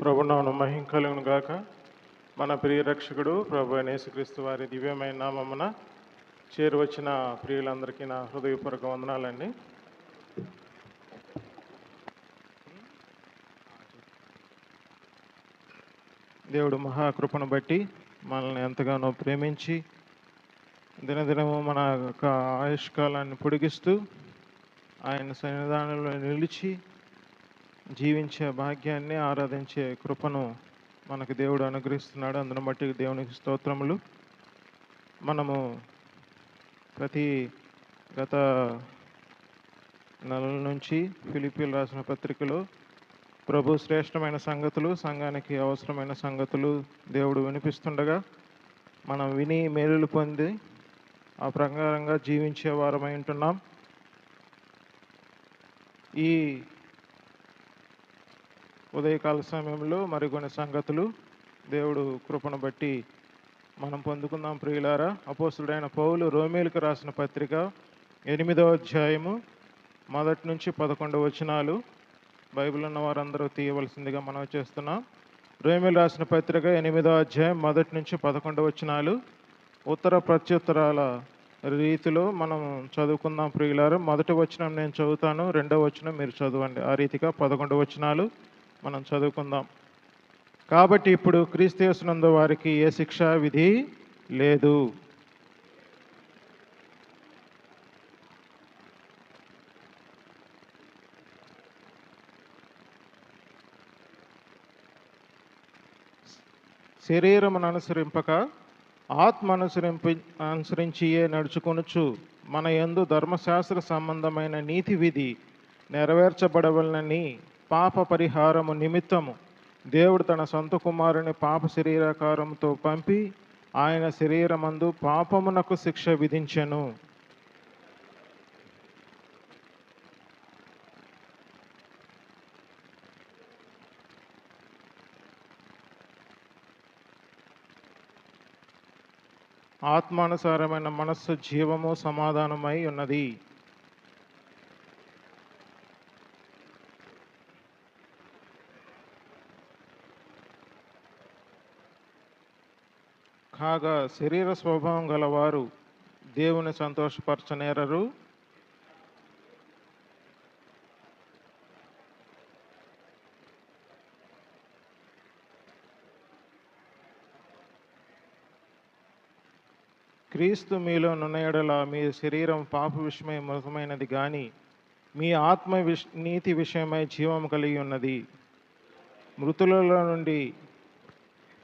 ప్రభునామమున మహిమ కలుగును గాక. మన ప్రియ రక్షకుడు ప్రభు అయిన యేసుక్రీస్తు వారి దివ్యమైన నామమున చేరువచ్చిన ప్రియులందరికీ నా హృదయపూర్వక వందనాలండి. దేవుడు మహాకృపను బట్టి మనల్ని ఎంతగానో ప్రేమించి దినదినము మన యొక్క ఆయుష్కాలాన్ని పొడిగిస్తూ ఆయన సన్నిధానంలో నిలిచి జీవించే భాగ్యాన్ని, ఆరాధించే కృపను మనకు దేవుడు అనుగ్రహిస్తున్నాడు. అందును బట్టి దేవునికి స్తోత్రములు. మనము గత నెలల నుంచి ఫిలిప్పీలు రాసిన పత్రికలో ప్రభు శ్రేష్టమైన సంగతులు, సంఘానికి అవసరమైన సంగతులు దేవుడు వినిపిస్తుండగా మనం విని మేలులు పొంది ఆ ప్రకారంగా జీవించే వారమై ఉంటున్నాం. ఈ ఉదయకాల సమయంలో మరికొన్ని సంగతులు దేవుడు కృపను బట్టి మనం పొందుకుందాం. ప్రియులారా, అపోస్తుడైన పౌలు రోమీయులకు రాసిన పత్రిక 8వ అధ్యాయము 1 నుంచి 11 వచనాలు బైబిల్ ఉన్న వారందరూ తీయవలసిందిగా మనం చేస్తున్నాం. రోమీయులు రాసిన పత్రిక 8వ అధ్యాయం 1 నుంచి 11 వచనాలు ఉత్తర ప్రత్యుత్తరాల రీతిలో మనం చదువుకుందాం. ప్రియులారా, మొదటి వచనం నేను చదువుతాను, 2వ వచనం మీరు చదవండి. ఆ రీతిగా 11 వచనాలు మనం చదువుకుందాం. కాబట్టి ఇప్పుడు క్రీస్తు యేసునందు వారికి ఏ శిక్షా విధి లేదు. శరీరమును అనుసరింపక ఆత్మ అనుసరించియే నడుచుకొనుచు మన యందు ధర్మశాస్త్ర సంబంధమైన నీతి విధి నెరవేర్చబడవలనని పాప పరిహారము నిమిత్తము దేవుడు తన సొంత కుమారుని పాప శరీరాకారముతో పంపి ఆయన శరీరమందు పాపమునకు శిక్ష విధించెను. ఆత్మానుసారమైన మనస్సు జీవము సమాధానమై ఉన్నది. కాగా శరీర స్వభావం గలవారు దేవుని సంతోషపరచనేరరు. క్రీస్తు మీలో నున్న యెడల మీ శరీరం పాప విషయమై మృతమైనది గాని మీ ఆత్మ నీతి విషయమై జీవం కలిగి ఉన్నది. మృతులలో నుండి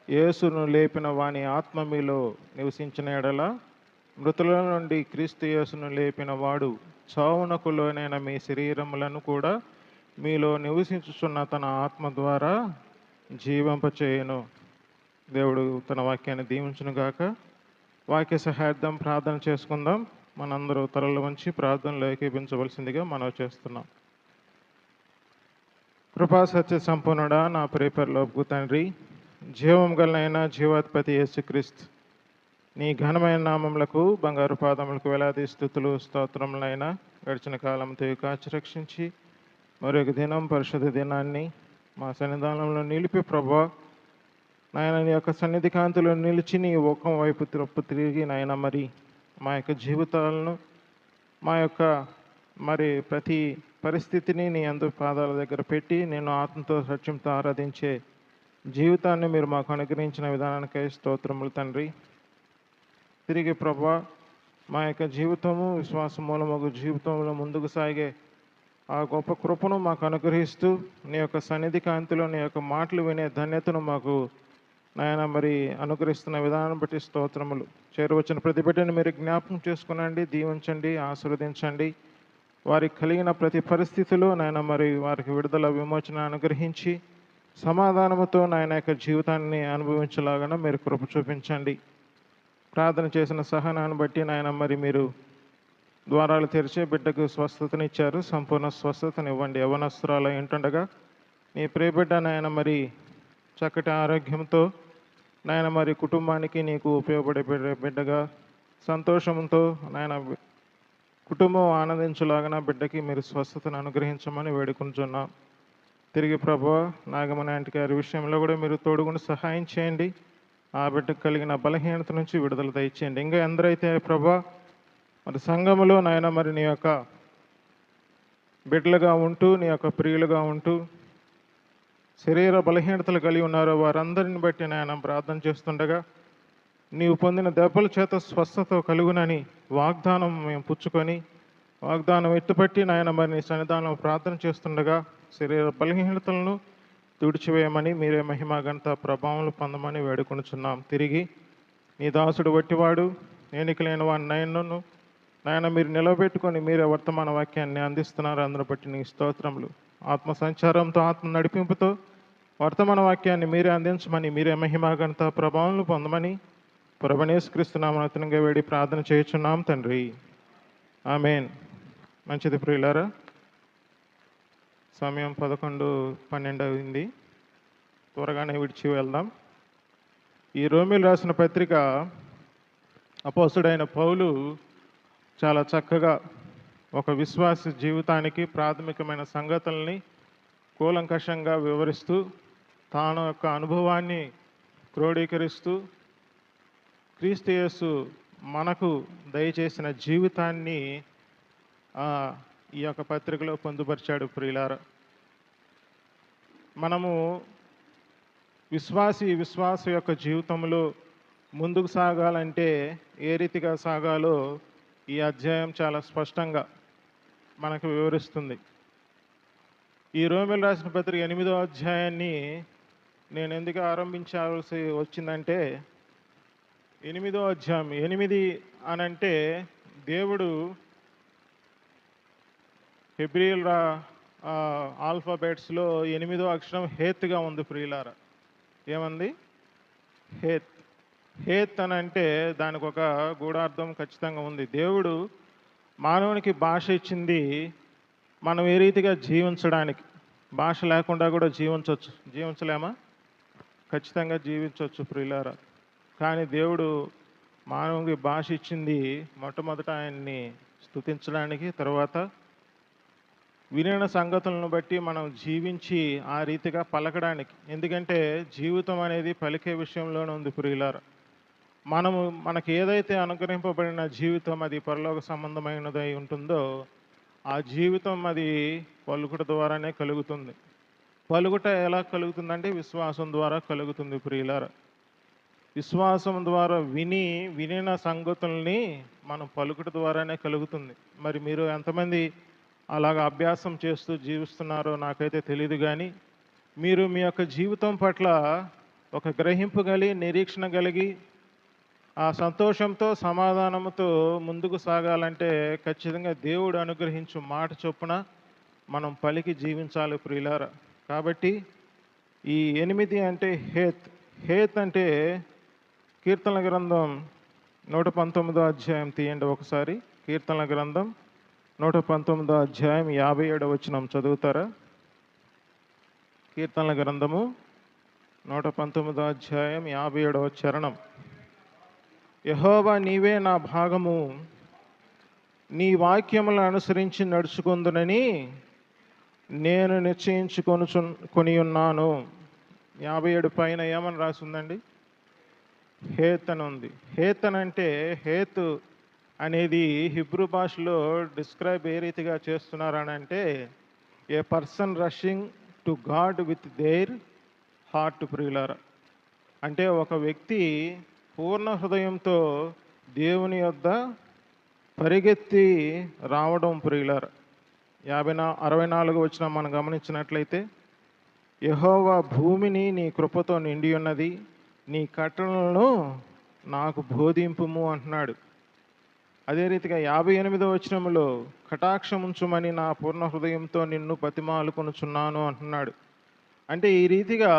యేసును లేపిన వాని ఆత్మ మీలో నివసించిన యెడల మృతుల నుండి క్రీస్తు యేసును లేపిన వాడు చావునకు లోనైన మీ శరీరములను కూడా మీలో నివసించుచున్న తన ఆత్మ ద్వారా జీవింపచేయును. దేవుడు తన వాక్యాన్ని దీవించును గాక. వాక్య సహాయార్థం ప్రార్థన చేసుకుందాం. మనందరూ తలలు వంచి ప్రార్థనలో ఏకీభించవలసిందిగా మనవి చేస్తున్నాం. కృపా సత్య సంపూర్ణుడా, నా ప్రియపరలోపు తండ్రి, జీవం గలనైనా జీవాధిపతి యేసుక్రీస్తు నీ ఘనమైన నామములకు బంగారు పాదములకు వేలాది స్థుతులు స్తోత్రములైనా గడిచిన కాలంతో కాచి రక్షించి మరొక దినం పరిశుద్ధ దినాన్ని మా సన్నిధానంలో నిలిపి ప్రభా నాయన నీ యొక్క సన్నిధి కాంతిలో నిలిచి నీ ఒక్కం వైపు తిరిగి నాయన మరి మా యొక్క జీవితాలను మా యొక్క ప్రతి పరిస్థితిని నీ అందు పాదాల దగ్గర పెట్టి నేను ఆత్మతో సత్యంతో ఆరాధించే జీవితాన్ని మీరు మాకు అనుగ్రహించిన విధానానికై స్తోత్రములు తండ్రి. తిరిగి ప్రభా మా యొక్క జీవితము విశ్వాస మూలమగు జీవితంలో ముందుకు సాగే ఆ గొప్ప కృపను మాకు అనుగ్రహిస్తూ నీ యొక్క సన్నిధి కాంతిలో నీ యొక్క మాటలు వినే ధన్యతను మాకు నాయన మరి అనుగ్రహిస్తున్న విధానం బట్టి స్తోత్రములు. చేరువచ్చిన ప్రతి బిడ్డని మీరు జ్ఞాపకం చేసుకునండి, దీవించండి, ఆశీర్వదించండి. వారికి కలిగిన ప్రతి పరిస్థితిలో నాయన మరి వారికి విడుదల విమోచన అనుగ్రహించి సమాధానముతో నాయన యొక్క జీవితాన్ని అనుభవించలాగా మీరు కృప చూపించండి. ప్రార్థన చేసిన సహనాన్ని బట్టి నాయన మరి మీరు ద్వారాలు తెరిచే బిడ్డకు స్వస్థతనిచ్చారు. సంపూర్ణ స్వస్థతనివ్వండి. యవనస్తురాలు ఉంటుండగా నీ ప్రియబిడ్డ నాయన మరి చక్కటి ఆరోగ్యంతో నాయన మరి కుటుంబానికి నీకు ఉపయోగపడే బిడ్డగా సంతోషంతో నాయన కుటుంబం ఆనందించలాగా బిడ్డకి మీరు స్వస్థతను అనుగ్రహించమని వేడుకుంటున్నాం. తిరిగి ప్రభువా నాగమణి ఆంటీ గారి విషయంలో కూడా మీరు తోడుగుండి సహాయం చేయండి. ఆ బిడ్డకు కలిగిన బలహీనత నుంచి విడుదల దయచేయండి. ఇంకా ఎందరైతే ప్రభువా మరి సంఘములో నాయన మరి నీ యొక్క బిడ్డలుగా ఉంటూ నీ యొక్క ప్రియులుగా ఉంటూ శరీర బలహీనతలు కలిగి ఉన్నారో వారందరిని బట్టి నాయన ప్రార్థన చేస్తుండగా నీవు పొందిన దెబ్బల చేత స్వస్థత కలుగునని వాగ్దానం మేము పుచ్చుకొని వాగ్దానం ఎత్తుపట్టి నాయన మరి నీ సన్నిధానం ప్రార్థన చేస్తుండగా శరీర బలహీనతలను తుడిచివేయమని మీరే మహిమ ఘనత ప్రభావాలు పొందమని వేడుకొనుచున్నాం. తిరిగి నీ దాసుడు వట్టివాడు ఎన్నిక లేని వాడిని నాయన మీరు నిలబెట్టుకొని మీరే వర్తమాన వాక్యాన్ని అందిస్తున్నారు. అందరూ బట్టి నీ స్తోత్రములు. ఆత్మ సంచారంతో ఆత్మ నడిపింపుతో వర్తమాన వాక్యాన్ని మీరే అందించమని మీరే మహిమ ఘనత ప్రభావాలను పొందమని ప్రభునేసుక్రీస్తు నామమున వేడి ప్రార్థన చేయుచున్నాం తండ్రి. ఆమేన్. మంచిది ప్రియులారా, సమయం 11:12 అయింది. త్వరగానే విడిచి వెళ్దాం. ఈ రోమీయులు రాసిన పత్రిక అపోస్తుడైన పౌలు చాలా చక్కగా ఒక విశ్వాస జీవితానికి ప్రాథమికమైన సంగతుల్ని కూలంకషంగా వివరిస్తూ తాను యొక్క అనుభవాన్ని క్రోడీకరిస్తూ క్రీస్తు యేసు మనకు దయచేసిన జీవితాన్ని ఈ యొక్క పత్రికలో పొందుపరిచాడు. ప్రియులారా, మనము విశ్వాస యొక్క జీవితంలో ముందుకు సాగాలంటే ఏ రీతిగా సాగాలో ఈ అధ్యాయం చాలా స్పష్టంగా మనకు వివరిస్తుంది. ఈ రోమీయులు రాసిన పత్రిక 8వ అధ్యాయాన్ని నేను ఎందుకు ఆరంభించాల్సి వచ్చిందంటే 8వ అధ్యాయం 8 అనంటే దేవుడు హెబ్రియల్ ఆల్ఫాబెట్స్లో 8వ అక్షరం హేత్గా ఉంది. ప్రియులారా, ఏమంది? హేత్ అని అంటే దానికి ఒక గూఢార్థం ఖచ్చితంగా ఉంది. దేవుడు మానవునికి భాష ఇచ్చింది మనం ఏ రీతిగా జీవించడానికి. భాష లేకుండా కూడా జీవించలేమా? ఖచ్చితంగా జీవించవచ్చు ప్రియులారా. కానీ దేవుడు మానవునికి భాష ఇచ్చింది మొట్టమొదట ఆయన్ని స్తుతించడానికి, తర్వాత వినిన సంగతులను బట్టి మనం జీవించి ఆ రీతిగా పలకడానికి. ఎందుకంటే జీవితం అనేది పలికే విషయంలోనే ఉంది ప్రియులారా. మనకి ఏదైతే అనుగ్రహింపబడిన జీవితం అది పరలోక సంబంధమైనదై ఉంటుందో ఆ జీవితం అది పలుకుట ద్వారానే కలుగుతుంది. పలుకుట ఎలా కలుగుతుందంటే విశ్వాసం ద్వారా కలుగుతుంది ప్రియులారా. విశ్వాసం ద్వారా వినిన సంగతుల్ని మనం పలుకుట ద్వారానే కలుగుతుంది. మరి మీరు ఎంతమంది అలాగ అభ్యాసం చేస్తూ జీవిస్తున్నారో నాకైతే తెలియదు. కానీ మీరు మీ యొక్క జీవితం పట్ల ఒక గ్రహింపు కలిగి నిరీక్షణ కలిగి ఆ సంతోషంతో సమాధానంతో ముందుకు సాగాలంటే ఖచ్చితంగా దేవుడు అనుగ్రహించు మాట చొప్పున మనం పలికి జీవించాలి ప్రియులారా. కాబట్టి ఈ 8 అంటే హేత్ అంటే కీర్తనల గ్రంథం 119వ అధ్యాయం తీయండి ఒకసారి. కీర్తనల గ్రంథం 119వ అధ్యాయం 57వ వచనం చదువుతారా? కీర్తనల గ్రంథము 119వ అధ్యాయం 57వ చరణం. యెహోవా నీవే నా భాగము, నీ వాక్యములను అనుసరించి నడుచుకుందునని నేను నిశ్చయించుకొని ఉన్నాను. 57 పైన ఏమని రాసిందండి? హేత్ అని ఉంది. హేత్ అని అంటే హేత్ అనేది హిబ్రూ భాషలో డిస్క్రైబ్ ఏ రీతిగా చేస్తున్నారని అంటే a person rushing to God with their heart ప్రియులారా. అంటే ఒక వ్యక్తి పూర్ణ హృదయంతో దేవుని యొద్ద పరిగెత్తి రావడం ప్రియులారా. 64వ వచనం మనం గమనించినట్లయితే యెహోవా భూమిని నీ కృపతో నిండి ఉన్నది, నీ కట్టడలను నాకు బోధింపుము అంటున్నాడు. అదే రీతిగా 58వ వచనంలో కటాక్షముంచుమని నా పూర్ణ హృదయంతో నిన్ను బతిమాలుకొనుచున్నాను అంటున్నాడు. అంటే ఈ రీతిగా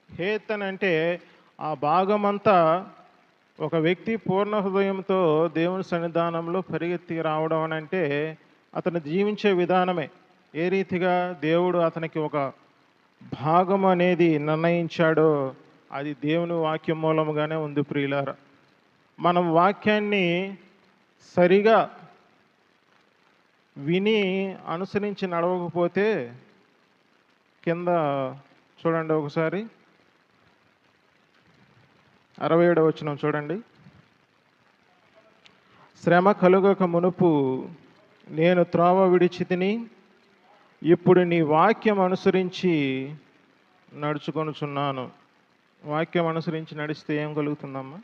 హేత్ అని అంటే ఆ భాగమంతా ఒక వ్యక్తి పూర్ణ హృదయంతో దేవుని సన్నిధానంలో పరిగెత్తి రావడం అని అంటే అతను జీవించే విధానమే. ఏ రీతిగా దేవుడు అతనికి ఒక భాగం అనేది నిర్ణయించాడో అది దేవుని వాక్యం మూలముగానే ఉంది ప్రియులారా. మనం వాక్యాన్ని సరిగా విని అనుసరించి నడవకపోతే కింద చూడండి ఒకసారి 67వ వచనం చూడండి. శ్రమ కలుగక మునుపు నేను త్రోవ విడిచితిని, ఇప్పుడు నీ వాక్యం అనుసరించి నడుచుకొనుచున్నాను. వాక్యం అనుసరించి నడిస్తే ఏం కలుగుతుందమ్మా?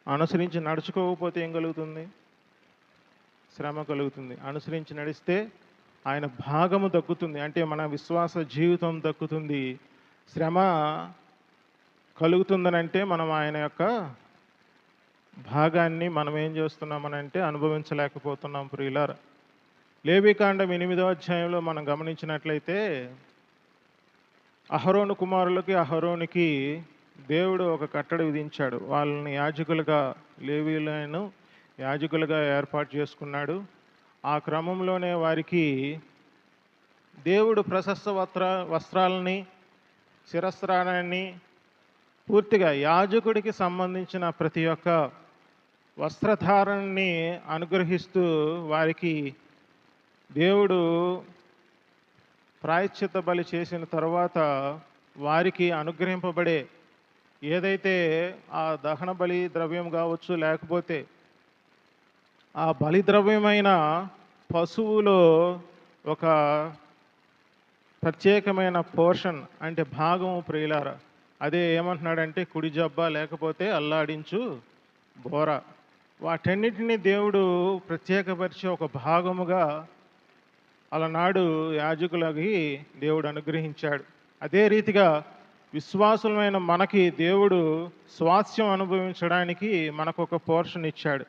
అనుసరించి నడుచుకోకపోతే ఏం కలుగుతుంది? శ్రమ కలుగుతుంది. అనుసరించి నడిస్తే ఆయన భాగము దక్కుతుంది, అంటే మన విశ్వాస జీవితం దక్కుతుంది. శ్రమ కలుగుతుందనంటే మనం ఆయన యొక్క భాగాన్ని మనం ఏం చేస్తున్నామనంటే అనుభవించలేకపోతున్నాం ప్రియులారా. లేవీకాండం 8వ అధ్యాయంలో మనం గమనించినట్లయితే అహరోను కుమారులకి అహరోనికి దేవుడు ఒక కట్టడి విధించాడు. వాళ్ళని యాజకులుగా, లేవీలను యాజకులుగా ఏర్పాటు చేసుకున్నాడు. ఆ క్రమంలోనే వారికి దేవుడు ప్రశస్త వస్త్రాలని, శిరస్త్రాన్ని, పూర్తిగా యాజకుడికి సంబంధించిన ప్రతి ఒక్క వస్త్రధారణని అనుగ్రహిస్తూ వారికి దేవుడు ప్రాయశ్చిత్త బలి చేసిన తర్వాత వారికి అనుగ్రహింపబడే ఏదైతే ఆ దహన బలి ద్రవ్యం కావచ్చు, లేకపోతే ఆ బలి ద్రవ్యమైన పశువులో ఒక ప్రత్యేకమైన పోర్షన్, అంటే భాగము ప్రియులార, అదే ఏమంటున్నాడంటే కుడి జబ్బ లేకపోతే అల్లాడించు బోర. వాటన్నిటినీ దేవుడు ప్రత్యేకపరిచి ఒక భాగముగా అలనాడు యాజకులకి దేవుడు అనుగ్రహించాడు. అదే రీతిగా విశ్వాసులమైన మనకి దేవుడు స్వాస్థ్యం అనుభవించడానికి మనకు ఒక పోర్షన్ ఇచ్చాడు.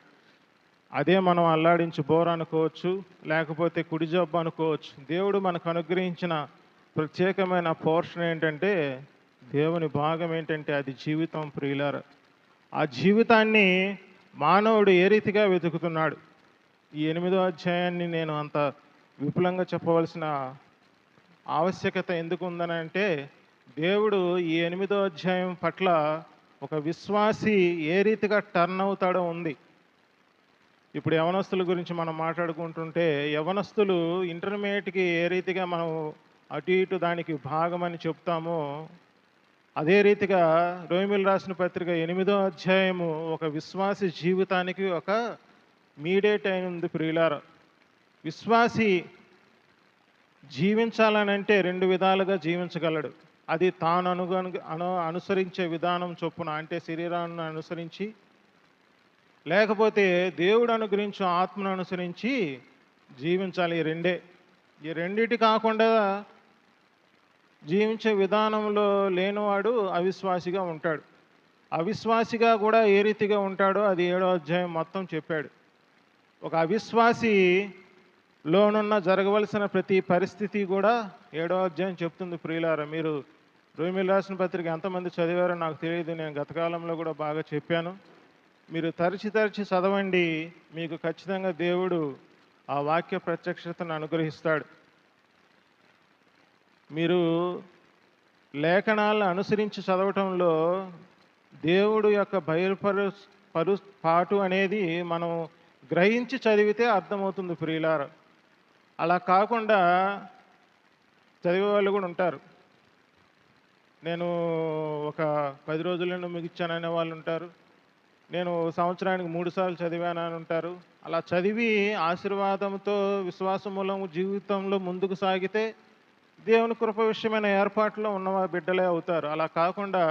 అదే మనం అల్లాడించు బోర అనుకోవచ్చు, లేకపోతే కుడి జబ్బు అనుకోవచ్చు. దేవుడు మనకు అనుగ్రహించిన ప్రత్యేకమైన పోర్షన్ ఏంటంటే, దేవుని భాగం ఏంటంటే అది జీవితం ప్రియులార. ఆ జీవితాన్ని మానవుడు ఏ రీతిగా వెతుకుతున్నాడు? ఈ 8వ అధ్యాయాన్ని నేను అంత విపులంగా చెప్పవలసిన ఆవశ్యకత ఎందుకు ఉందనంటే, దేవుడు ఈ 8వ అధ్యాయం పట్ల ఒక విశ్వాసి ఏ రీతిగా టర్న్ అవుతాడో ఉంది. ఇప్పుడు యవనస్తుల గురించి మనం మాట్లాడుకుంటుంటే, యవనస్తులు ఇంటర్మీడియట్కి ఏ రీతిగా మనం అటు ఇటు దానికి భాగమని చెప్తామో, అదే రీతిగా రోమిలు రాసిన పత్రిక 8వ అధ్యాయము ఒక విశ్వాసి జీవితానికి ఒక మీడియేట్ అయినది ప్రియులార. విశ్వాసి జీవించాలనంటే 2 విధాలుగా జీవించగలడు. అది తాను అనుసరించే విధానం చొప్పున, అంటే శరీరాన్ని అనుసరించి, లేకపోతే దేవుడు అనుగ్రహించు ఆత్మను అనుసరించి జీవించాలి. ఈ రెండే. ఈ రెండిటి కాకుండా జీవించే విధానంలో లేనివాడు అవిశ్వాసిగా ఉంటాడు. అవిశ్వాసిగా కూడా ఏ రీతిగా ఉంటాడో అది 7వ అధ్యాయం మొత్తం చెప్పాడు. ఒక అవిశ్వాసి లోనున్న జరగవలసిన ప్రతి పరిస్థితి కూడా 7వ అధ్యాయం చెప్తుంది ప్రియులారా. మీరు రోమిలు రాసిన పత్రిక ఎంతమంది చదివారో నాకు తెలియదు, నేను గత కాలంలో కూడా బాగా చెప్పాను. మీరు తరచి చదవండి, మీకు ఖచ్చితంగా దేవుడు ఆ వాక్య ప్రత్యక్షతను అనుగ్రహిస్తాడు. మీరు లేఖనాలను అనుసరించి చదవటంలో దేవుడు యొక్క పాటు అనేది మనం గ్రహించి చదివితే అర్థమవుతుంది ప్రియులార. అలా కాకుండా చదివే వాళ్ళు కూడా ఉంటారు. నేను ఒక 10 రోజులను ముగించాననే వాళ్ళు ఉంటారు. నేను సంవత్సరానికి 3 సార్లు చదివానని ఉంటారు. అలా చదివి ఆశీర్వాదంతో విశ్వాస మూలము జీవితంలో ముందుకు సాగితే దేవుని కృప విషయమైన ఏర్పాట్లో ఉన్న బిడ్డలే అవుతారు. అలా కాకుండా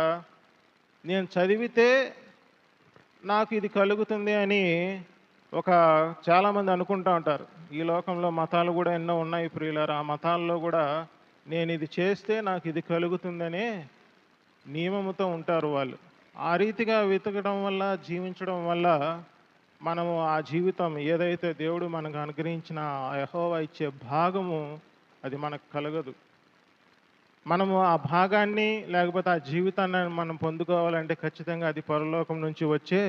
నేను చదివితే నాకు ఇది కలుగుతుంది అని చాలామంది అనుకుంటూ ఉంటారు. ఈ లోకంలో మతాలు కూడా ఎన్నో ఉన్నాయి ప్రియులారా. ఆ మతాల్లో కూడా నేను ఇది చేస్తే నాకు ఇది కలుగుతుందనే నియమముతో ఉంటారు వాళ్ళు. ఆ రీతిగా వెతకడం వల్ల, జీవించడం వల్ల మనము ఆ జీవితం ఏదైతే దేవుడు మనకు అనుగ్రహించిన యెహోవా ఇచ్చే భాగము అది మనకు కలగదు. మనము ఆ భాగాన్ని లేకపోతే ఆ జీవితాన్ని మనం పొందుకోవాలంటే ఖచ్చితంగా అది పరలోకం నుంచి వచ్చే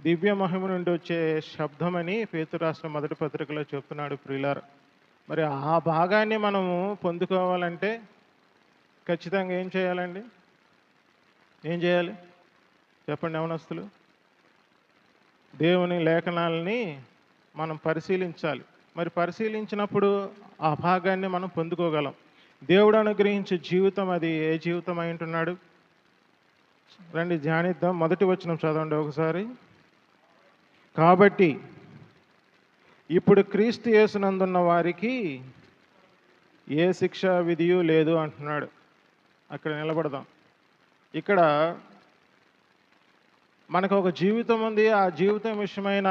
దివ్య మహిమ నుండి వచ్చే శబ్దమని పేతురు రాసిన 1వ పత్రికలో చెప్తున్నాడు ప్రియులారా. మరి ఆ భాగాన్ని మనము పొందుకోవాలంటే ఖచ్చితంగా ఏం చేయాలండి? ఏం చేయాలి చెప్పండి యవనస్తులు? దేవుని లేఖనాలని మనం పరిశీలించాలి. మరి పరిశీలించినప్పుడు ఆ భాగాన్ని మనం పొందుకోగలం. దేవుడు అనుగ్రహించే జీవితం అది ఏ జీవితం అయి ఉంటున్నాడు? రండి ధ్యానిద్దాం. మొదటి వచనం చదవండి ఒకసారి. కాబట్టి ఇప్పుడు క్రీస్తు యేసునందున్న వారికి ఏ శిక్షా విధియు లేదు అంటున్నాడు. అక్కడ నిలబడదాం. ఇక్కడ మనకు ఒక జీవితం ఉంది. ఆ జీవితం విషయమైన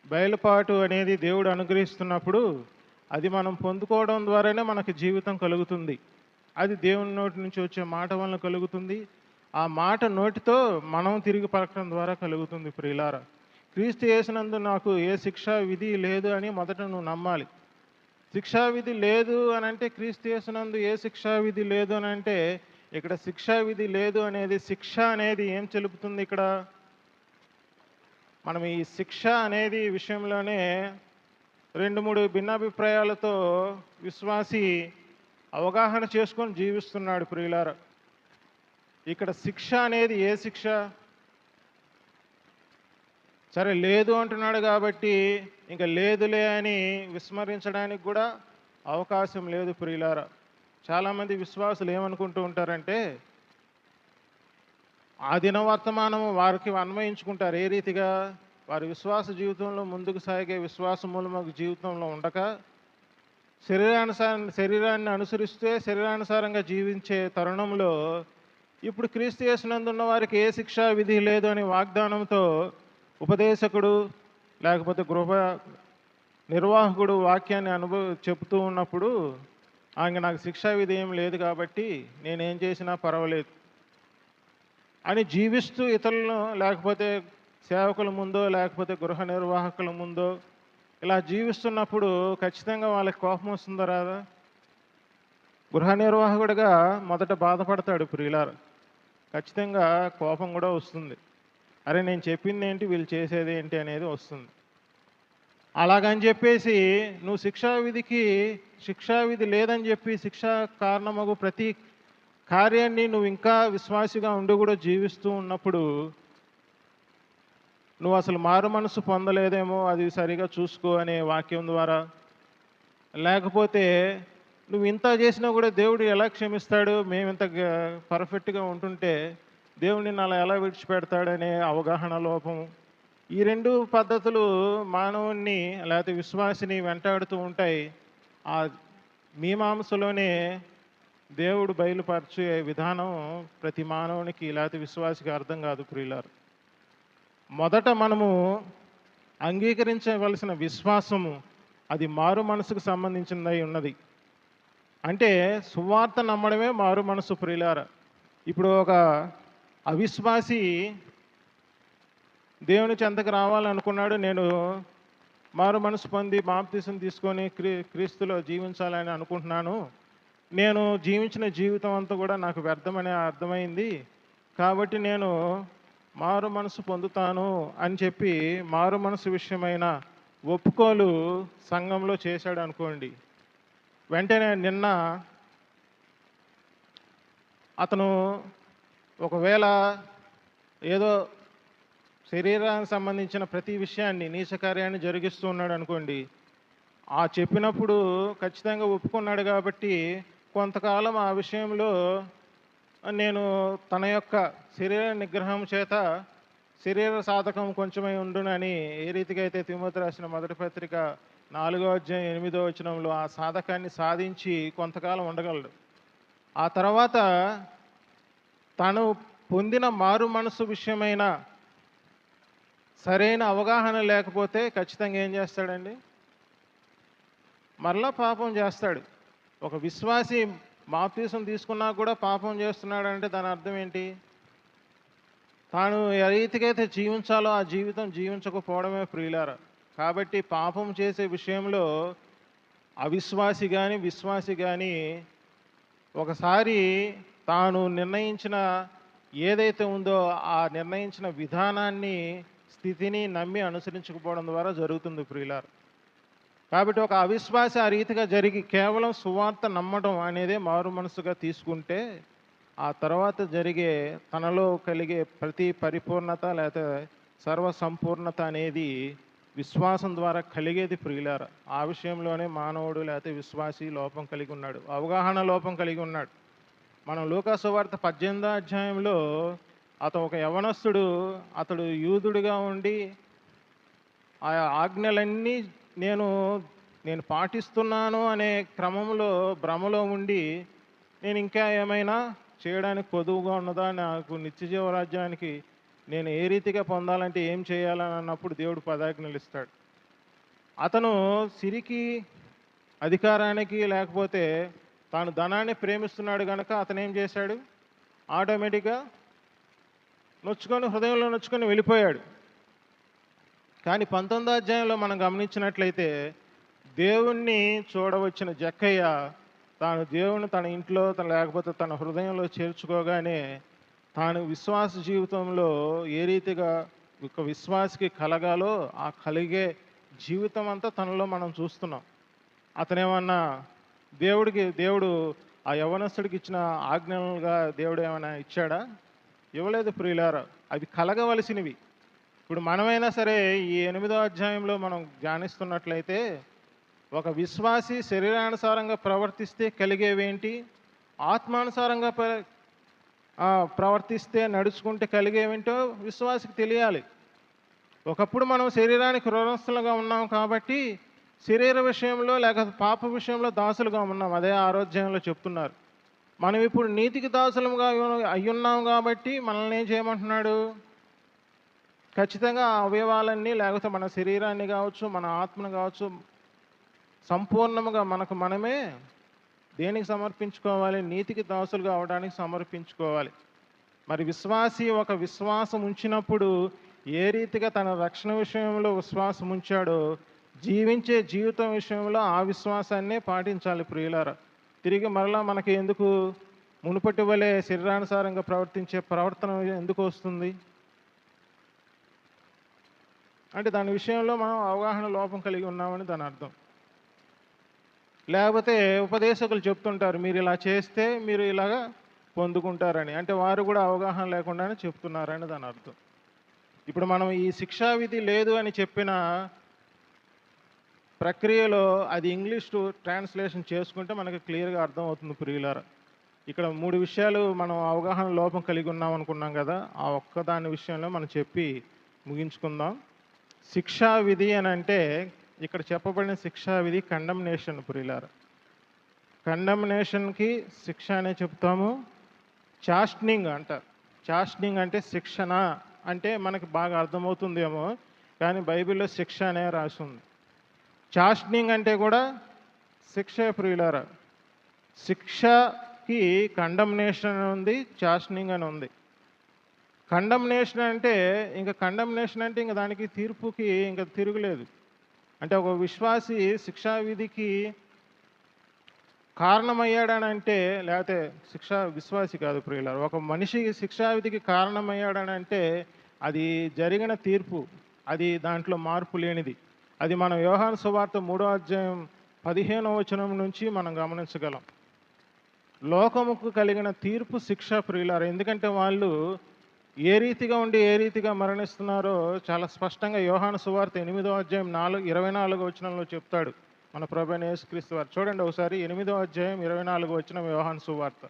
బయలుపాటు అనేది దేవుడు అనుగ్రహిస్తున్నప్పుడు అది మనం పొందుకోవడం ద్వారానే మనకు జీవితం కలుగుతుంది. అది దేవుని నోటి నుంచి వచ్చే మాట వలన కలుగుతుంది. ఆ మాట నోటితో మనం తిరిగి పలకడం ద్వారా కలుగుతుంది. ప్రియులారా, క్రీస్తు యేసునందు నాకు ఏ శిక్షా విధి లేదు అని మొదట నువ్వు నమ్మాలి. శిక్షా విధి లేదు అని అంటే, క్రీస్తు యేసునందు ఏ శిక్షా విధి లేదు అని అంటే, ఇక్కడ శిక్షా విధి లేదు అనేది, శిక్ష అనేది ఏం తెలుపుతుంది ఇక్కడ? మనం ఈ శిక్ష అనేది విషయంలోనే 2-3 భిన్నాభిప్రాయాలతో విశ్వాసి అవగాహన చేసుకొని జీవిస్తున్నాడు. ప్రియులారా, ఇక్కడ శిక్ష అనేది ఏ శిక్ష? సరే లేదు అంటున్నాడు కాబట్టి ఇంకా లేదులే అని విస్మరించడానికి కూడా అవకాశం లేదు. ప్రియులారా, చాలామంది విశ్వాసులు ఏమనుకుంటూ ఉంటారంటే, ఆ దిన వర్తమానము వారికి అన్వయించుకుంటారు. ఏ రీతిగా? వారి విశ్వాస జీవితంలో ముందుకు సాగే విశ్వాస మూలమగు జీవితంలో ఉండక శరీరాన్ని అనుసరిస్తే శరీరానుసారంగా జీవించే తరుణంలో ఇప్పుడు క్రీస్తు యేసునందున్న వారికి ఏ శిక్షా విధి లేదు అనే వాగ్దానంతో ఉపదేశకుడు లేకపోతే గృహ నిర్వాహకుడు వాక్యాన్ని చెబుతూ ఉన్నప్పుడు ఆయన నాకు శిక్షా విధి ఏం లేదు కాబట్టి నేనేం చేసినా పర్వాలేదు అని జీవిస్తూ ఇతరులను, లేకపోతే సేవకుల ముందో లేకపోతే గృహ నిర్వాహకుల ముందో ఇలా జీవిస్తున్నప్పుడు ఖచ్చితంగా వాళ్ళకి కోపం వస్తుందా రాదా? గృహ నిర్వాహకుడిగా మొదట బాధపడతాడు. ప్రియులారా, ఖచ్చితంగా కోపం కూడా వస్తుంది. అరే నేను చెప్పింది ఏంటి, వీళ్ళు చేసేది ఏంటి అనేది వస్తుంది. అలాగని చెప్పేసి నువ్వు శిక్షా విధి లేదని చెప్పి శిక్షా కారణమగు ప్రతి కార్యాన్ని నువ్వు ఇంకా విశ్వాసిగా ఉండి కూడా జీవిస్తూ ఉన్నప్పుడు నువ్వు అసలు మారు మనసు పొందలేదేమో, అది సరిగా చూసుకో అనే వాక్యం ద్వారా, లేకపోతే నువ్వు ఇంత చేసినా కూడా దేవుడు ఎలా క్షమిస్తాడు, మేము ఇంత పర్ఫెక్ట్గా ఉంటుంటే దేవుడిని అలా ఎలా విడిచిపెడతాడనే అవగాహన లోపం. ఈ 2 పద్ధతులు మానవుణ్ణి లేకపోతే విశ్వాసిని వెంటాడుతూ ఉంటాయి. ఆ మీమాంసలోనే దేవుడు బయలుపరిచే విధానం ప్రతి మానవునికి లేకపోతే విశ్వాసికి అర్థం కాదు. ప్రియులారు, మొదట మనము అంగీకరించవలసిన విశ్వాసము అది మారు మనసుకు సంబంధించినదై ఉన్నది. అంటే సువార్త నమ్మడమే మారు మనసు. ప్రియులారా, ఇప్పుడు ఒక అవిశ్వాసి దేవుని చెంతకు రావాలనుకున్నాడు. నేను మారు మనసు పొంది బాప్తిసం తీసుకొని క్రీస్తులో జీవించాలని అనుకుంటున్నాను. నేను జీవించిన జీవితం అంతా కూడా నాకు వ్యర్థమనే అర్థమైంది కాబట్టి నేను మారు మనసు పొందుతాను అని చెప్పి మారు మనసు విషయమైన ఒప్పుకోలు సంఘంలో చేశాడు అనుకోండి. వెంటనే నిన్న అతను ఒకవేళ ఏదో శరీరానికి సంబంధించిన ప్రతి విషయాన్ని నీచకార్యాన్ని జరిగిస్తూ ఉన్నాడు అనుకోండి, ఆ చెప్పినప్పుడు ఖచ్చితంగా ఒప్పుకున్నాడు కాబట్టి కొంతకాలం ఆ విషయంలో నేను తన యొక్క శరీర నిగ్రహం చేత శరీర సాధకం కొంచెమై ఉండునని, ఏ రీతిగా అయితే తిమోతి రాసిన మొదటి పత్రిక 4వ అధ్యాయం 8వ వచనంలో ఆ సాధకాన్ని సాధించి కొంతకాలం ఉండగలడు. ఆ తర్వాత తను పొందిన మారు మనసు విషయమైన సరైన అవగాహన లేకపోతే ఖచ్చితంగా ఏం చేస్తాడండి? మరలా పాపం చేస్తాడు. ఒక విశ్వాసి బాప్తీసం తీసుకున్నా కూడా పాపం చేస్తున్నాడంటే దాని అర్థం ఏంటి? తాను ఏ రీతిగా అయితే జీవించాలో ఆ జీవితం జీవించకపోవడమే. ప్రియులారా, కాబట్టి పాపం చేసే విషయంలో అవిశ్వాసి కానీ విశ్వాసి కానీ ఒకసారి తాను నిర్ణయించిన ఏదైతే ఉందో ఆ నిర్ణయించిన విధానాన్ని, స్థితిని నమ్మి అనుసరించకపోవడం ద్వారా జరుగుతుంది. ప్రియులారా, కాబట్టి ఒక అవిశ్వాసి ఆ రీతిగా జరిగి కేవలం సువార్త నమ్మడం అనేదే మారు మనసుగా తీసుకుంటే ఆ తర్వాత జరిగే తనలో కలిగే ప్రతి పరిపూర్ణత లేకపోతే సర్వసంపూర్ణత అనేది విశ్వాసం ద్వారా కలిగేది ప్రియులారా. ఆ విషయంలోనే మానవుడు లేకపోతే విశ్వాసి లోపం కలిగి ఉన్నాడు, అవగాహన లోపం కలిగి ఉన్నాడు. మనం లూకా సువార్త 18వ అధ్యాయంలో అతను ఒక యవనస్తుడు, అతడు యూదుడిగా ఉండి ఆ ఆజ్ఞలన్నీ నేను నేను పాటిస్తున్నాను అనే క్రమంలో భ్రమలో ఉండి, నేను ఇంకా ఏమైనా చేయడానికి కొదువుగా ఉన్నదా, నాకు నిత్య జీవరాజ్యానికి నేను ఏ రీతిగా పొందాలంటే ఏం చేయాలని అన్నప్పుడు దేవుడు పదాజ్ఞలు ఇస్తాడు. అతను సిరికి, అధికారానికి, లేకపోతే తాను ధనాన్ని ప్రేమిస్తున్నాడు కనుక అతను ఏం చేశాడు, ఆటోమేటిక్గా హృదయంలో నొచ్చుకొని వెళ్ళిపోయాడు. కానీ 19వ అధ్యాయంలో మనం గమనించినట్లయితే దేవుణ్ణి చూడవచ్చిన జక్కయ్య తాను దేవుని తన ఇంట్లో లేకపోతే తన హృదయంలో చేర్చుకోగానే తాను విశ్వాస జీవితంలో ఏ రీతిగా ఒక విశ్వాసికి కలగాలో ఆ కలిగే జీవితం అంతా తనలో మనం చూస్తున్నాం. అతనేమన్నా దేవుడు ఆ యవనస్తుడికి ఇచ్చిన ఆజ్ఞలుగా దేవుడు ఏమైనా ఇచ్చాడా? ఇవ్వలేదు ప్రియులారా. అవి కలగవలసినవి. ఇప్పుడు మనమైనా సరే ఈ 8వ అధ్యాయంలో మనం ధ్యానిస్తున్నట్లయితే ఒక విశ్వాసి శరీరానుసారంగా ప్రవర్తిస్తే కలిగేవేంటి, ఆత్మానుసారంగా ప్రవర్తిస్తే నడుచుకుంటే కలిగేవేంటో విశ్వాసికి తెలియాలి. ఒకప్పుడు మనం శరీరానికి రుణస్థులుగా ఉన్నాం కాబట్టి శరీర విషయంలో లేకపోతే పాప విషయంలో దాసులుగా ఉన్నాం. అదే 6వ అధ్యాయంలో చెప్తున్నారు. మనం ఇప్పుడు నీతికి దాసులుగా అయ్యున్నాం కాబట్టి మనల్ని ఏం చేయమంటున్నాడు, ఖచ్చితంగా ఆ అవయవాలన్నీ లేకపోతే మన శరీరాన్ని కావచ్చు, మన ఆత్మను కావచ్చు, సంపూర్ణముగా మనకు మనమే దేనికి సమర్పించుకోవాలి, నీతికి దాసులుగా అవడానికి సమర్పించుకోవాలి. మరి విశ్వాసి ఒక విశ్వాసం ఉంచినప్పుడు ఏ రీతిగా తన రక్షణ విషయంలో విశ్వాసం ఉంచాడో జీవించే జీవితం విషయంలో ఆ విశ్వాసాన్నే పాటించాలి ప్రియులారా. తిరిగి మరలా మనకి ఎందుకు మునుపటి వలె శరీరానుసారంగా ప్రవర్తించే ప్రవర్తన ఎందుకు వస్తుంది అంటే దాని విషయంలో మనం అవగాహన లోపం కలిగి ఉన్నామని దాని అర్థం. లేకపోతే ఉపదేశకులు చెప్తుంటారు, మీరు ఇలా చేస్తే మీరు ఇలాగా పొందుకుంటారని, అంటే వారు కూడా అవగాహన లేకుండానే చెప్తున్నారని దాని అర్థం. ఇప్పుడు మనం ఈ శిక్షా విధి లేదు అని చెప్పిన ప్రక్రియలో అది ఇంగ్లీష్ టు ట్రాన్స్లేషన్ చేసుకుంటే మనకి క్లియర్గా అర్థమవుతుంది ప్రియులారా. ఇక్కడ 3 విషయాలు మనం అవగాహన లోపం కలిగి ఉన్నాం అనుకున్నాం కదా, ఆ ఒక్కదాని విషయంలో మనం చెప్పి ముగించుకుందాం. శిక్షా విధి అని అంటే ఇక్కడ చెప్పబడిన శిక్షా విధి కండమ్నేషన్ ప్రియులారా. కండమ్నేషన్కి శిక్ష అనే చెప్తాము. చాస్ట్నింగ్ అంటారు. చాస్ట్నింగ్ అంటే శిక్షణ అంటే మనకు బాగా అర్థమవుతుందేమో, కానీ బైబిల్లో శిక్ష అనే రాసి ఉంది. చాస్ట్నింగ్ అంటే కూడా శిక్షే ప్రియులారా. శిక్షకి కండమ్నేషన్ అని ఉంది, చాస్ట్నింగ్ అని ఉంది. కండమ్నేషన్ అంటే ఇంకా దానికి తీర్పుకి ఇంకా తిరుగులేదు. అంటే ఒక విశ్వాసి శిక్షా విధికి కారణమయ్యాడనంటే, లేకపోతే విశ్వాసి కాదు ప్రియులారా, ఒక మనిషి శిక్షా విధికి కారణమయ్యాడనంటే అది జరిగిన తీర్పు, అది దాంట్లో మార్పు లేనిది. అది మనం యోహాను సువార్త 3వ అధ్యాయం 15వ వచనం నుంచి మనం గమనించగలం. లోకముకు కలిగిన తీర్పు శిక్ష ప్రియులారా. ఎందుకంటే వాళ్ళు ఏ రీతిగా ఉండి ఏ రీతిగా మరణిస్తున్నారో చాలా స్పష్టంగా యోహాను సువార్త 8వ అధ్యాయం 24వ వచనంలో చెప్తాడు మన ప్రభువైన యేసుక్రీస్తు వారు. చూడండి ఒకసారి 8వ అధ్యాయం 24వ వచనం యోహాను సువార్త.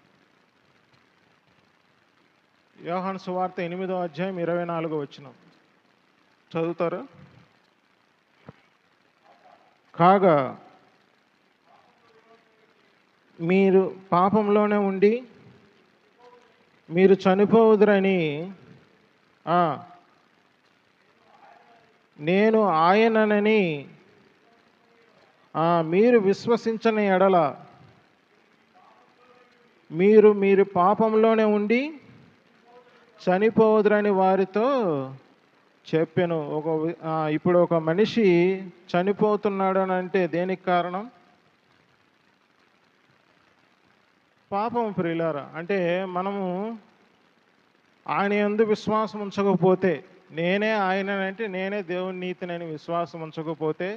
యోహాను సువార్త 8వ అధ్యాయం 24వ వచనం చదువుతారు. కాగా మీరు పాపంలోనే ఉండి మీరు చనిపోవుదురని నేను ఆయననని మీరు విశ్వసించని ఎడల మీరు పాపంలోనే ఉండి చనిపోవుదురని వారితో చెప్పాను. ఇప్పుడు ఒక మనిషి చనిపోతున్నాడు అని అంటే దేనికి కారణం? పాపం ప్రియులారా. అంటే మనము ఆయన యందు విశ్వాసం ఉంచకపోతే, నేనే ఆయనంటే నేనే దేవుని నీతినని విశ్వాసం ఉంచకపోతే,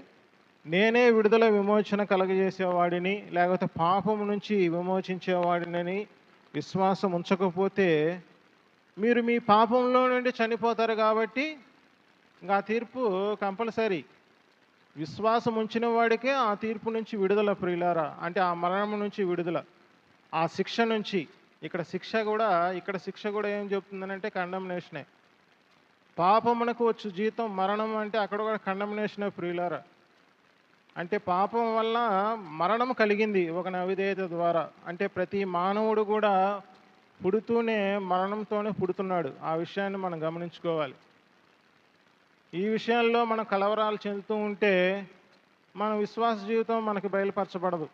నేనే విడుదల విమోచన కలగజేసేవాడిని లేకపోతే పాపం నుంచి విమోచించేవాడినని విశ్వాసం ఉంచకపోతే మీరు మీ పాపంలో నుండి చనిపోతారు. కాబట్టి ఇంకా తీర్పు కంపల్సరీ. విశ్వాసం ఉంచిన వాడికే ఆ తీర్పు నుంచి విడుదల ప్రియులారా. అంటే ఆ మరణం నుంచి విడుదల. ఆ శిక్ష నుంచి. ఇక్కడ శిక్ష కూడా ఏం చెప్తుందనంటే కండమ్నేషనే. పాపమునకు వచ్చు జీతం మరణం అంటే అక్కడ కూడా కండమ్నేషనే ప్రియులారా. అంటే పాపం వల్ల మరణం కలిగింది ఒక అవిధేయత ద్వారా. అంటే ప్రతి మానవుడు కూడా పుడుతూనే మరణంతోనే పుడుతున్నాడు. ఆ విషయాన్ని మనం గమనించుకోవాలి. ఈ విషయాల్లో మనం కలవరాలు చెందుతూ ఉంటే మన విశ్వాస జీవితం మనకు బయలుపరచబడదు.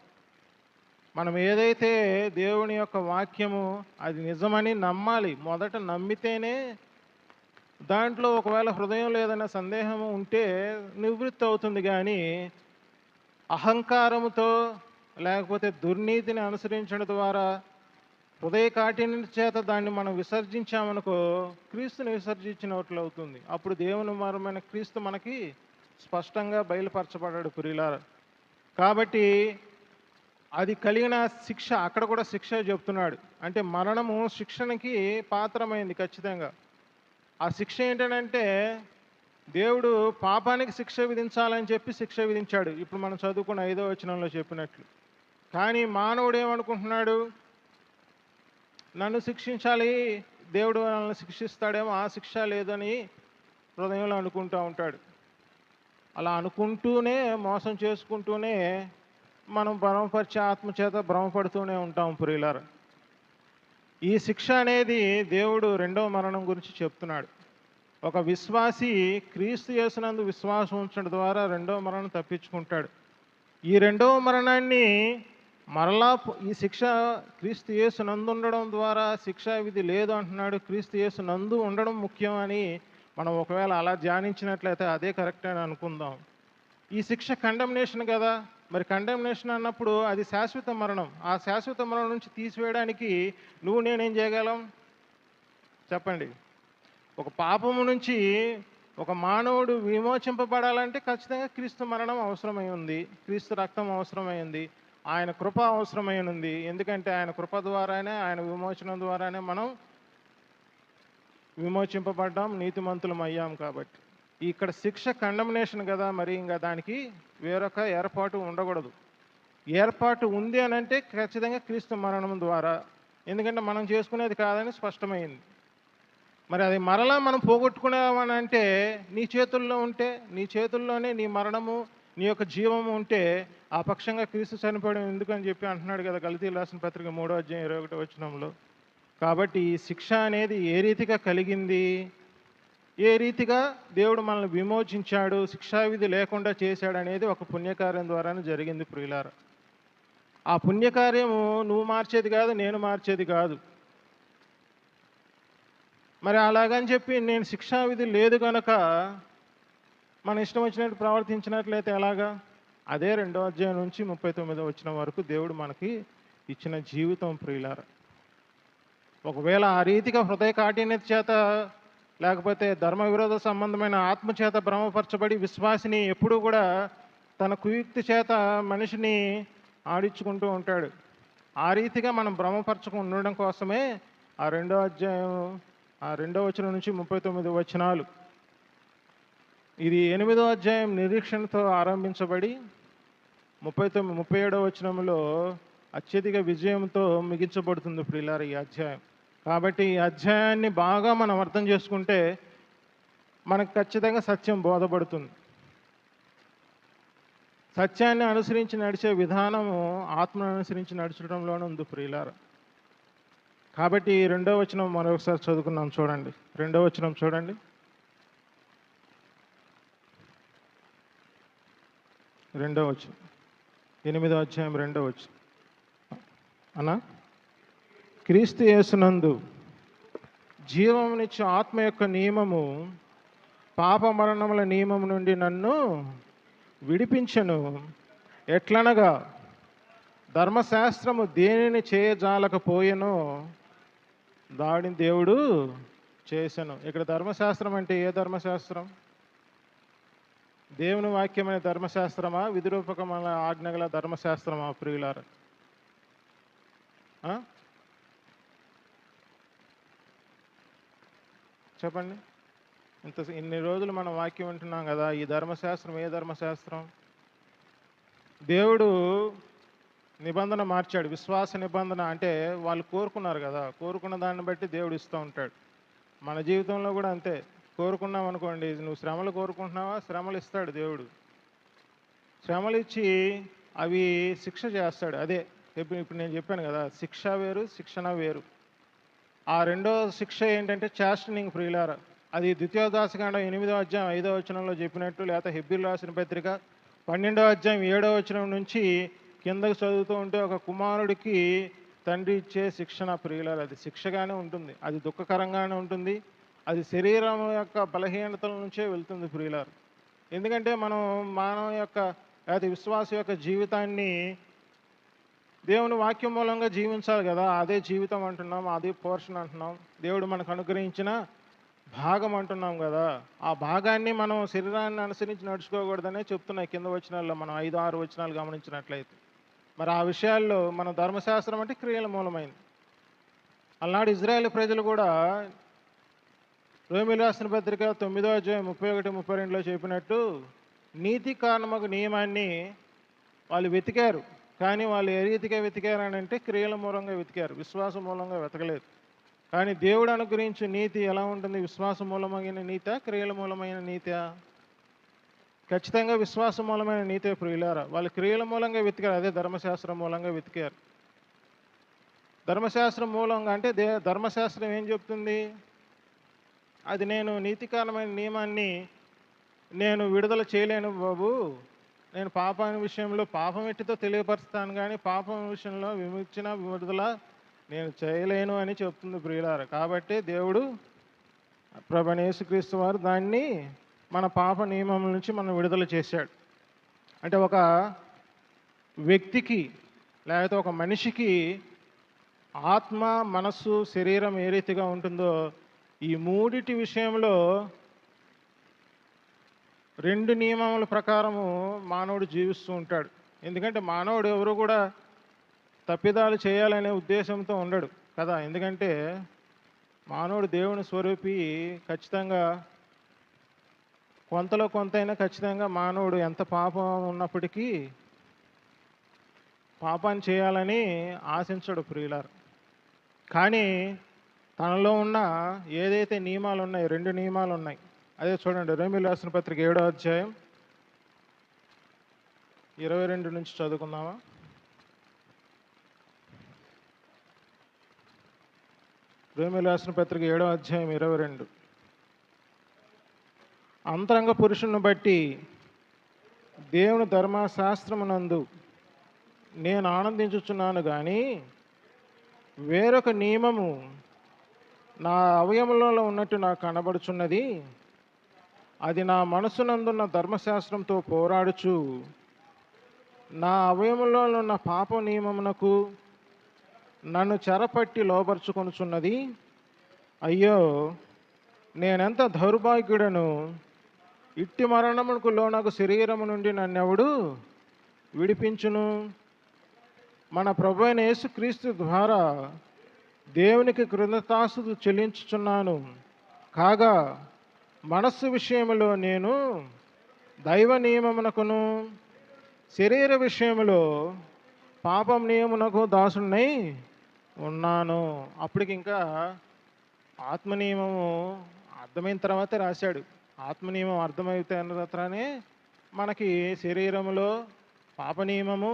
మనం ఏదైతే దేవుని యొక్క వాక్యము అది నిజమని నమ్మాలి. మొదట నమ్మితేనే దాంట్లో ఒకవేళ హృదయంలో ఏదైనా సందేహము ఉంటే నివృత్తి అవుతుంది. కానీ అహంకారముతో లేకపోతే దుర్నీతిని అనుసరించడం ద్వారా హృదయ కాఠిన్యం చేత దాన్ని మనం విసర్జించామనుకో క్రీస్తుని విసర్జించినట్లు అవుతుంది. అప్పుడు దేవుని మరమైన క్రీస్తు మనకి స్పష్టంగా బయలుపరచబడ్డాడు ప్రియులారా. కాబట్టి అది కలిగిన శిక్ష అక్కడ కూడా శిక్ష చెప్తున్నాడు. అంటే మరణము శిక్షణకి పాత్రమైంది ఖచ్చితంగా. ఆ శిక్ష ఏంటంటే దేవుడు పాపానికి శిక్ష విధించాలని చెప్పి శిక్ష విధించాడు. ఇప్పుడు మనం చదువుకున్న 5వ వచనంలో చెప్పినట్లు. కానీ మానవుడు ఏమనుకుంటున్నాడు? నన్ను శిక్షించాలి, దేవుడు నన్ను శిక్షిస్తాడేమో, ఆ శిక్ష లేదని హృదయంలో అనుకుంటూ ఉంటాడు. అలా అనుకుంటూనే మోసం చేసుకుంటూనే మనం భ్రమపరిచే ఆత్మచేత భ్రమపడుతూనే ఉంటాం ప్రియులారా. ఈ శిక్ష అనేది దేవుడు రెండవ మరణం గురించి చెప్తున్నాడు. ఒక విశ్వాసి క్రీస్తు యేసునందు విశ్వాసం ఉంచడం ద్వారా రెండవ మరణం తప్పించుకుంటాడు. ఈ రెండవ మరణాన్ని మరలా ఈ శిక్ష క్రీస్తు యేసు నందు ఉండడం ద్వారా శిక్షా విధి లేదు అంటున్నాడు. క్రీస్తు యేసు నందు ఉండడం ముఖ్యం అని మనం ఒకవేళ అలా ధ్యానించినట్లయితే అదే కరెక్ట్ అని అనుకుందాం. ఈ శిక్ష కండమ్నేషన్ కదా. మరి కండమ్నేషన్ అన్నప్పుడు అది శాశ్వత మరణం. ఆ శాశ్వత మరణం నుంచి తీసివేయడానికి నువ్వు నేనేం చేయగలం చెప్పండి? ఒక పాపము నుంచి ఒక మానవుడు విమోచింపబడాలంటే ఖచ్చితంగా క్రీస్తు మరణం అవసరమై ఉంది, క్రీస్తు రక్తం అవసరమైంది, ఆయన కృప అవసరమై ఉంది. ఎందుకంటే ఆయన కృప ద్వారానే, ఆయన విమోచనం ద్వారానే మనం విమోచింపబడ్డాం, నీతిమంతులం అయ్యాం. కాబట్టి ఇక్కడ శిక్ష కండమ్నేషన్ కదా. మరి ఇంకా దానికి వేరొక ఏర్పాటు ఉండకూడదు. ఏర్పాటు ఉంది అని అంటే ఖచ్చితంగా క్రీస్తు మరణం ద్వారా. ఎందుకంటే మనం చేసుకునేది కాదని స్పష్టమైంది. మరి అది మరలా మనం పోగొట్టుకున్నామని అంటే నీ చేతుల్లో ఉంటే, నీ చేతుల్లోనే నీ మరణము, నీ యొక్క జీవము ఉంటే ఆ పక్షంగా క్రీస్తు చనిపోవడం ఎందుకని చెప్పి అంటున్నాడు కదా గలతీయులకు రాసిన పత్రిక 3వ అధ్యాయం 21వ వచనంలో. కాబట్టి ఈ శిక్ష అనేది ఏ రీతిగా కలిగింది, ఏ రీతిగా దేవుడు మనల్ని విమోచించాడు, శిక్షావిధి లేకుండా చేశాడు అనేది ఒక పుణ్యకార్యం ద్వారానే జరిగింది ప్రియులారా. ఆ పుణ్యకార్యము నువ్వు మార్చేది కాదు, నేను మార్చేది కాదు. మరి అలాగని చెప్పి నేను శిక్షావిధి లేదు కనుక మన ఇష్టం వచ్చినట్టు ప్రవర్తించినట్లయితే ఎలాగా? అదే 2వ అధ్యాయం నుంచి 39వ వచనం వరకు దేవుడు మనకి ఇచ్చిన జీవితం ప్రియులారా. ఒకవేళ ఆ రీతిగా హృదయ కాఠిన్యత చేత లేకపోతే ధర్మ విరోధ సంబంధమైన ఆత్మచేత భ్రమపరచబడి విశ్వాసిని ఎప్పుడూ కూడా తన కుయుక్తి చేత మనిషిని ఆడించుకుంటూ ఉంటాడు. ఆ రీతిగా మనం భ్రమపరచకుండా ఉండడం కోసమే ఆ 2వ అధ్యాయం 2వ వచనం నుంచి 39 వచనాలు. ఇది 8వ అధ్యాయం నిరీక్షణతో ఆరంభించబడి 37వ వచనంలో అత్యధిక విజయంతో ముగించబడుతుంది ప్రియులారా ఈ అధ్యాయం. కాబట్టి ఈ అధ్యాయాన్ని బాగా మనం అర్థం చేసుకుంటే మనకు ఖచ్చితంగా సత్యం బోధపడుతుంది. సత్యాన్ని అనుసరించి నడిచే విధానము ఆత్మను అనుసరించి నడచడంలోనే ఉంది ప్రియులారా. కాబట్టి 2వ వచనం మరొకసారి చదువుకున్నాం చూడండి. 2వ వచనం చూడండి. 2వ వచనం 8వ అధ్యాయం 2వ వచనం అన్నా, క్రీస్తు యేసునందు జీవమునిచ్చు ఆత్మ యొక్క నియమము పాప మరణముల నియమము నుండి నన్ను విడిపించెను. ఎట్లనగా ధర్మశాస్త్రము దేనిని చేయజాలకపోయెనో దాడిని దేవుడు చేశాను. ఇక్కడ ధర్మశాస్త్రం అంటే ఏ ధర్మశాస్త్రం? దేవుని వాక్యమైన ధర్మశాస్త్రమా, విధిరూపకమైన ఆజ్ఞగల ధర్మశాస్త్రమా ప్రియులారా? చెప్పండి. ఇన్ని రోజులు మనం వాక్యం వింటున్నాం కదా, ఈ ధర్మశాస్త్రం ఏ ధర్మశాస్త్రం? దేవుడు నిబంధన మార్చాడు. విశ్వాస నిబంధన అంటే వాళ్ళు కోరుకున్నారు కదా, కోరుకున్న దాన్ని బట్టి దేవుడు ఇస్తూ ఉంటాడు. మన జీవితంలో కూడా అంతే. కోరుకున్నాం అనుకోండి, నువ్వు శ్రమలు కోరుకుంటున్నావా, శ్రమలు ఇస్తాడు దేవుడు. శ్రమలు ఇచ్చి అవి శిక్ష చేస్తాడు. అదే ఇప్పుడు నేను చెప్పాను కదా, శిక్ష వేరు, శిక్షణ వేరు. ఆ రెండో శిక్ష ఏంటంటే చాస్టనింగ్ ప్రియులారా. అది ద్వితీయోదాసకాండం 8వ అధ్యాయం 5వ వచనంలో చెప్పినట్టు, లేకపోతే హెబ్రీయులకు రాసిన పత్రిక 12వ అధ్యాయం 7వ వచనం నుంచి కిందకు చదువుతూ ఉంటే, ఒక కుమారుడికి తండ్రి ఇచ్చే శిక్షణ ప్రియులారా, అది శిక్షగానే ఉంటుంది, అది దుఃఖకరంగానే ఉంటుంది, అది శరీరం యొక్క బలహీనతల నుంచే వెళ్తుంది ప్రియులారా. ఎందుకంటే మనం మానవ యొక్క లేకపోతే విశ్వాస యొక్క జీవితాన్ని దేవుని వాక్యం మూలంగా జీవించాలి కదా. అదే జీవితం అంటున్నాం, అదే పోర్షన్ అంటున్నాం, దేవుడు మనకు అనుగ్రహించిన భాగం అంటున్నాం కదా. ఆ భాగాన్ని మనం శరీరాన్ని అనుసరించి నడుచుకోకూడదనే చెప్తున్నాయి కింద వచనాల్లో మనం 5-6 వచనాలు గమనించినట్లయితే. మరి ఆ విషయాల్లో మన ధర్మశాస్త్రం అంటే క్రియల మూలమైంది. అలనాడు ఇజ్రాయేల్ ప్రజలు కూడా రోమీయులకు రాసిన పత్రిక 9వ అధ్యాయం 31-32లో చెప్పినట్టు, నీతి కారణమగు నియమాన్ని వాళ్ళు వెతికారు. కానీ వాళ్ళు ఏ రీతిగా వెతికారని అంటే క్రియల మూలంగా వెతికారు, విశ్వాసం మూలంగా వెతకలేదు. కానీ దేవుడు అనుగ్రహించే నీతి ఎలా ఉంటుంది? విశ్వాస మూలమైన నీత, క్రియల మూలమైన నీత? ఖచ్చితంగా విశ్వాస మూలమైన నీతే ప్రియులారా. వాళ్ళు క్రియల మూలంగా వెతికారు, అదే ధర్మశాస్త్రం మూలంగా వెతికారు. ధర్మశాస్త్రం మూలంగా అంటే ధర్మశాస్త్రం ఏం చెప్తుంది? అది నేను నీతికారమైన నియమాన్ని నేను విడుదల చేయలేను బాబు, నేను పాపాన్ని విషయంలో పాపం ఎట్టితో తెలియపరుస్తాను, కానీ పాపం విషయంలో విడుదల నేను చేయలేను అని చెప్తుంది ప్రియులారా. కాబట్టి దేవుడు ప్రభువైన యేసుక్రీస్తు వారు దాన్ని మన పాప నియమం నుంచి మనం విడుదల చేశాడు. అంటే ఒక వ్యక్తికి లేకపోతే ఒక మనిషికి ఆత్మ, మనస్సు, శరీరం ఏ రీతిగా ఉంటుందో, ఈ మూడిటి విషయంలో 2 నియమముల ప్రకారము మానవుడు జీవిస్తూ ఉంటాడు. ఎందుకంటే మానవుడు ఎవరు కూడా తప్పిదాలు చేయాలనే ఉద్దేశంతో ఉండడు కదా. ఎందుకంటే మానవుడు దేవుని స్వరూపి. ఖచ్చితంగా కొంతలో కొంతైనా ఖచ్చితంగా మానవుడు ఎంత పాపం ఉన్నప్పటికీ పాపాన్ని చేయాలని ఆశించడు ప్రియులారు. కానీ తనలో ఉన్న ఏదైతే నియమాలు ఉన్నాయి, 2 నియమాలు ఉన్నాయి. అదే చూడండి, రోమీయులకు రాసిన పత్రిక 7వ అధ్యాయం 22 నుంచి చదువుకుందామా. రోమీయులకు రాసిన పత్రిక 7వ అధ్యాయం 22. అంతరంగ పురుషుని బట్టి దేవుని ధర్మశాస్త్రమునందు నేను ఆనందించుచున్నాను, కానీ వేరొక నియమము నా అవయములలో ఉన్నట్టు నాకు కనబడుచున్నది. అది నా మనసునందున్న ధర్మశాస్త్రంతో పోరాడుచు నా అవయములలో ఉన్న పాప నియమమునకు నన్ను చెరపట్టి లోబర్చుకొనుచున్నది. అయ్యో, నేనెంత దౌర్భాగ్యుడను! ఇట్టి మరణమునకు లోనగు శరీరము నుండి నన్నెవడు విడిపించును? మన ప్రభువైన యేసుక్రీస్తు ద్వారా దేవునికి కృతజ్ఞతాస్తుతులు చెల్లించుచున్నాను. కాగా మనస్సు విషయంలో నేను దైవ నియమమునకును, శరీర విషయంలో పాపం నియమునకు దాసునై ఉన్నాను. అప్పటికి ఇంకా ఆత్మ నియమము అర్థమైన తర్వాతే రాశాడు. ఆత్మ నియమం అర్థమైతే అన్న తర్వాతనే మనకి శరీరంలో పాప నియమము,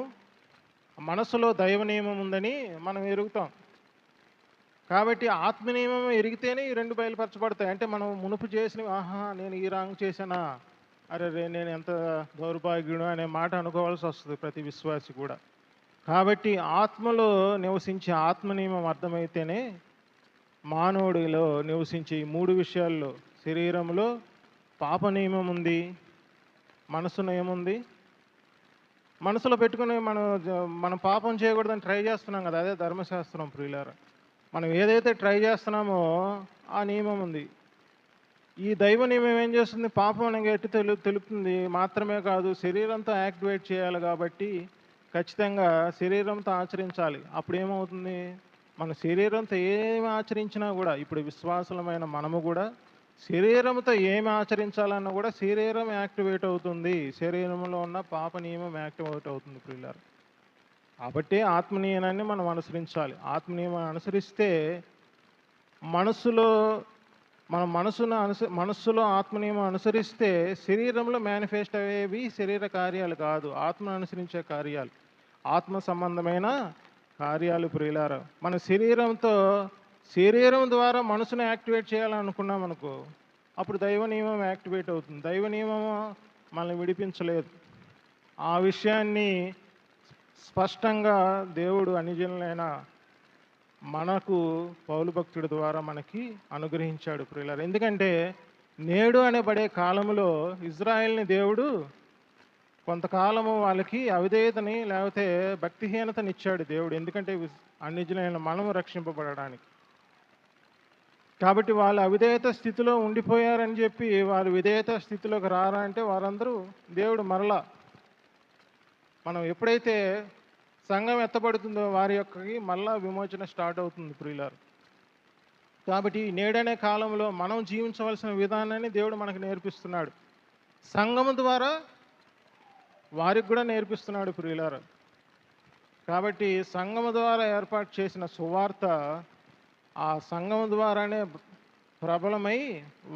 మనసులో దైవ నియమం ఉందని మనం ఎరుగుతాం. కాబట్టి ఆత్మ నియమం ఎరిగితేనే ఈ 2 బయలుపరచబడతాయి. అంటే మనం మునుపు చేసినవి, నేను ఈ రాంగ్ చేశానా, అరే నేను ఎంత దౌర్భాగ్యుడు అనే మాట అనుకోవాల్సి వస్తుంది ప్రతి విశ్వాసి కూడా. కాబట్టి ఆత్మలో నివసించే ఆత్మ నియమం అర్థమైతేనే మానవుడిలో నివసించే ఈ 3 విషయాల్లో, శరీరంలో పాప నియమం ఉంది, మనసు నియమం ఉంది. మనసులో పెట్టుకుని మనం పాపం చేయకూడదని ట్రై చేస్తున్నాం కదా, అదే ధర్మశాస్త్రం ప్రియులారా. మనం ఏదైతే ట్రై చేస్తున్నామో ఆ నియమం ఉంది. ఈ దైవ నియమం ఏం చేస్తుంది? పాపం అనేది ఎట్టి తెలుపుతుంది మాత్రమే కాదు, శరీరంతో యాక్టివేట్ చేయాలి. కాబట్టి ఖచ్చితంగా శరీరంతో ఆచరించాలి. అప్పుడు ఏమవుతుంది? మన శరీరంతో ఏమి ఆచరించినా కూడా, ఇప్పుడు విశ్వాసులమైన మనము కూడా శరీరంతో ఏమి ఆచరించాలన్నా కూడా శరీరం యాక్టివేట్ అవుతుంది. శరీరంలో ఉన్న పాప నియమం యాక్టివేట్ అవుతుంది ప్రియులారా. కాబట్టి ఆత్మ నియమాన్ని మనం అనుసరించాలి. ఆత్మ నియమాన్ని అనుసరిస్తే మనస్సులో మన మనస్సులో ఆత్మ నియమం అనుసరిస్తే శరీరంలో మేనిఫెస్ట్ అయ్యేవి శరీర కార్యాలు కాదు, ఆత్మను అనుసరించే కార్యాలు, ఆత్మ సంబంధమైన కార్యాలు ప్రియులారా. మన శరీరం ద్వారా మనసును యాక్టివేట్ చేయాలనుకున్నాం అనుకో, అప్పుడు దైవ నియమం యాక్టివేట్ అవుతుంది. దైవ నియమం మనల్ని విడిపించలేదు. ఆ విషయాన్ని స్పష్టంగా దేవుడు అన్యజనులైన మనకు పౌలు భక్తుడి ద్వారా మనకి అనుగ్రహించాడు ప్రియులారా. ఎందుకంటే నేడు అనబడే కాలంలో ఇజ్రాయెల్ని దేవుడు కొంతకాలము వాళ్ళకి అవిధేయతని లేకపోతే భక్తిహీనతనిచ్చాడు దేవుడు. ఎందుకంటే అన్యజనులైన మనము రక్షింపబడడానికి. కాబట్టి వాళ్ళు అవిధేయత స్థితిలో ఉండిపోయారని చెప్పి వారు విధేయత స్థితిలోకి రారంటే వారందరూ దేవుడు మరలా మనం ఎప్పుడైతే సంఘం ఎత్తబడుతుందో వారి యొక్కకి మళ్ళా విమోచన స్టార్ట్ అవుతుంది ప్రియులారు. కాబట్టి నేడనే కాలంలో మనం జీవించవలసిన విధానాన్ని దేవుడు మనకు నేర్పిస్తున్నాడు. సంఘము ద్వారా వారికి కూడా నేర్పిస్తున్నాడు ప్రియులారు. కాబట్టి సంఘము ద్వారా ఏర్పాటు చేసిన సువార్త ఆ సంఘం ద్వారానే ప్రబలమై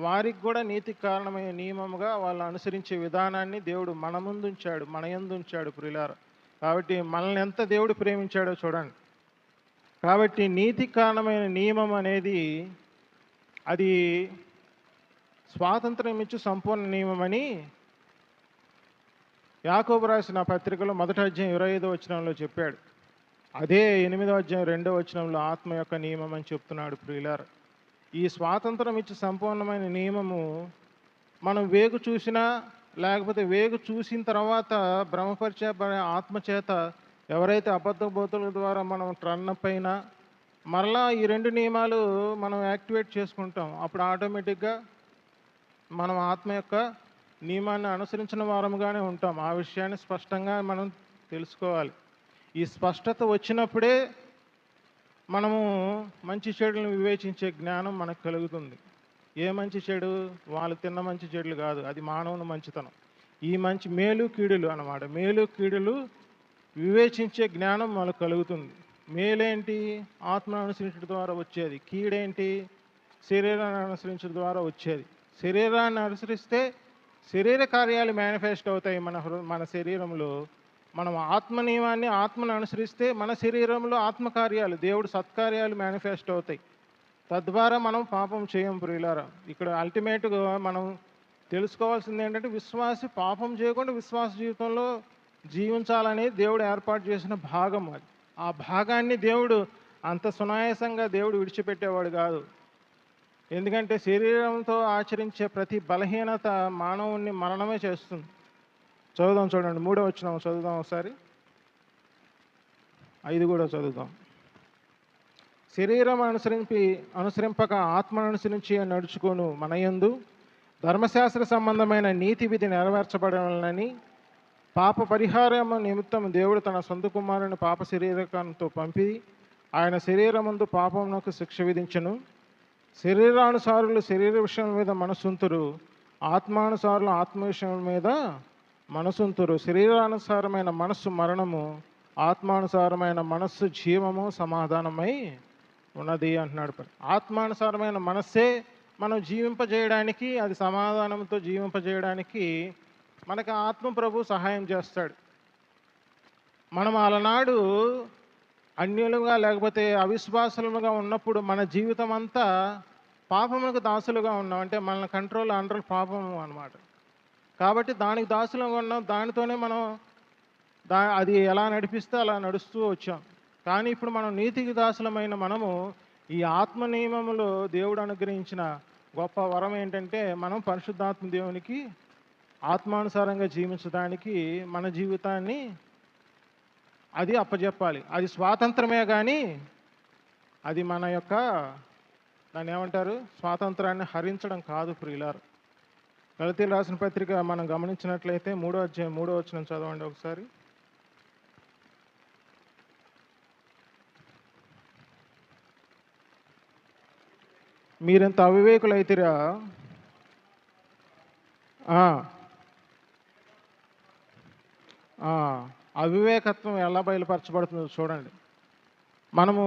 వారికి కూడా నీతికి కారణమైన నియమముగా వాళ్ళు అనుసరించే విధానాన్ని దేవుడు మన ముందుంచాడు, మన యందుంచాడు ప్రియులారా. కాబట్టి మనల్ని ఎంత దేవుడు ప్రేమించాడో చూడండి. కాబట్టి నీతికి కారణమైన నియమం అనేది అది స్వాతంత్రం ఇచ్చు సంపూర్ణ నియమం అని యాకోబు రాసిన పత్రికలో 1వ అధ్యాయం 25వ వచనంలో చెప్పాడు. అదే 8వ అధ్యాయం 2వ వచనంలో ఆత్మ యొక్క నియమం అని చెప్తున్నాడు ప్రియులారా. ఈ స్వాతంత్రం ఇచ్చి సంపూర్ణమైన నియమము మనం వేగు చూసినా లేకపోతే వేగు చూసిన తర్వాత భ్రమపరిచబడే ఆత్మచేత ఎవరైతే అబద్ధ బోధల ద్వారా మనం ట్రన్నపైన మరలా ఈ 2 నియమాలు మనం యాక్టివేట్ చేసుకుంటాం. అప్పుడు ఆటోమేటిక్గా మనం ఆత్మ యొక్క నియమాన్ని అనుసరించిన వారముగానే ఉంటాం. ఆ విషయాన్ని స్పష్టంగా మనం తెలుసుకోవాలి. ఈ స్పష్టత వచ్చినప్పుడే మనము మంచి చెడులను వివేచించే జ్ఞానం మనకు కలుగుతుంది. ఏ మంచి చెడు? వాళ్ళు తిన్న మంచి చెడులు కాదు, అది మానవుని మంచితనం. ఈ మంచి మేలు కీడులు అన్నమాట. మేలు కీడులు వివేచించే జ్ఞానం మనకు కలుగుతుంది. మేలేంటి? ఆత్మను అనుసరించడం ద్వారా వచ్చేది. కీడేంటి? శరీరాన్ని అనుసరించడం ద్వారా వచ్చేది. శరీరాన్ని అనుసరిస్తే శరీర కార్యాలు మేనిఫెస్ట్ అవుతాయి మన శరీరంలో. మనం ఆత్మ నియమాన్ని ఆత్మను అనుసరిస్తే మన శరీరంలో ఆత్మకార్యాలు దేవుడు సత్కార్యాలు మేనిఫెస్ట్ అవుతాయి. తద్వారా మనం పాపం చేయం ప్రియులారా. ఇక్కడ అల్టిమేట్గా మనం తెలుసుకోవాల్సింది ఏంటంటే విశ్వాసి పాపం చేయకుండా విశ్వాస జీవితంలో జీవించాలని దేవుడు ఏర్పాటు చేసిన భాగం అది. ఆ భాగాన్ని దేవుడు అంత సునాయాసంగా దేవుడు విడిచిపెట్టేవాడు కాదు. ఎందుకంటే శరీరంతో ఆచరించే ప్రతి బలహీనత మానవుణ్ణి మరణమే చేస్తుంది. చదువుదాం చూడండి, 3వ వచనం చదువుదాం ఒకసారి. 5 కూడా చదువుదాం. శరీరం అనుసరింపక ఆత్మను అనుసరించి నడుచుకోను మనయందు ధర్మశాస్త్ర సంబంధమైన నీతి విధి నెరవేర్చబడాలని పాప పరిహారము నిమిత్తం దేవుడు తన సొంత కుమారుని పాప శరీరకంతో పంపి ఆయన శరీరమందు పాపమునకు శిక్ష విధించను. శరీరానుసారులు శరీర విషయం మీద మనసుంతురు, ఆత్మానుసారులు ఆత్మ విషయం మీద మనసుంతురు. శరీరానుసారమైన మనస్సు మరణము, ఆత్మానుసారమైన మనస్సు జీవము సమాధానమై ఉన్నది అంటున్నాడు. ఆత్మానుసారమైన మనస్సే మనం జీవింపజేయడానికి, అది సమాధానంతో జీవింపజేయడానికి మనకు ఆత్మ ప్రభు సహాయం చేస్తాడు. మనం అలనాడు అన్యులుగా లేకపోతే అవిశ్వాసులుగా ఉన్నప్పుడు మన జీవితం అంతా పాపములకు దాసులుగా ఉన్నాం. అంటే మన కంట్రోల్ అండర్ పాపము అన్నమాట. కాబట్టి దానికి దాసులుగా ఉన్నాం. దానితోనే మనం అది ఎలా నడిపిస్తే అలా నడుస్తూ వచ్చాం. కానీ ఇప్పుడు మనం నీతికి దాసులమైన మనము ఈ ఆత్మ నియమములో దేవుడు అనుగ్రహించిన గొప్ప వరం ఏంటంటే మనం పరిశుద్ధాత్మ దేవునికి ఆత్మానుసారంగా జీవించడానికి మన జీవితాన్ని అది అప్పజెప్పాలి. అది స్వాతంత్రమే కానీ అది మన యొక్క దాన్ని ఏమంటారు, స్వాతంత్రాన్ని హరించడం కాదు ప్రియులారు. గలతీయులు రాసిన పత్రిక మనం గమనించినట్లయితే 3వ అధ్యాయం 3వ వచనం చదవండి ఒకసారి. మీరెంత అవివేకులైతిరా, ఆ! ఆ! అవివేకత్వం ఎలా బయలుపరచబడుతుందో చూడండి. మనము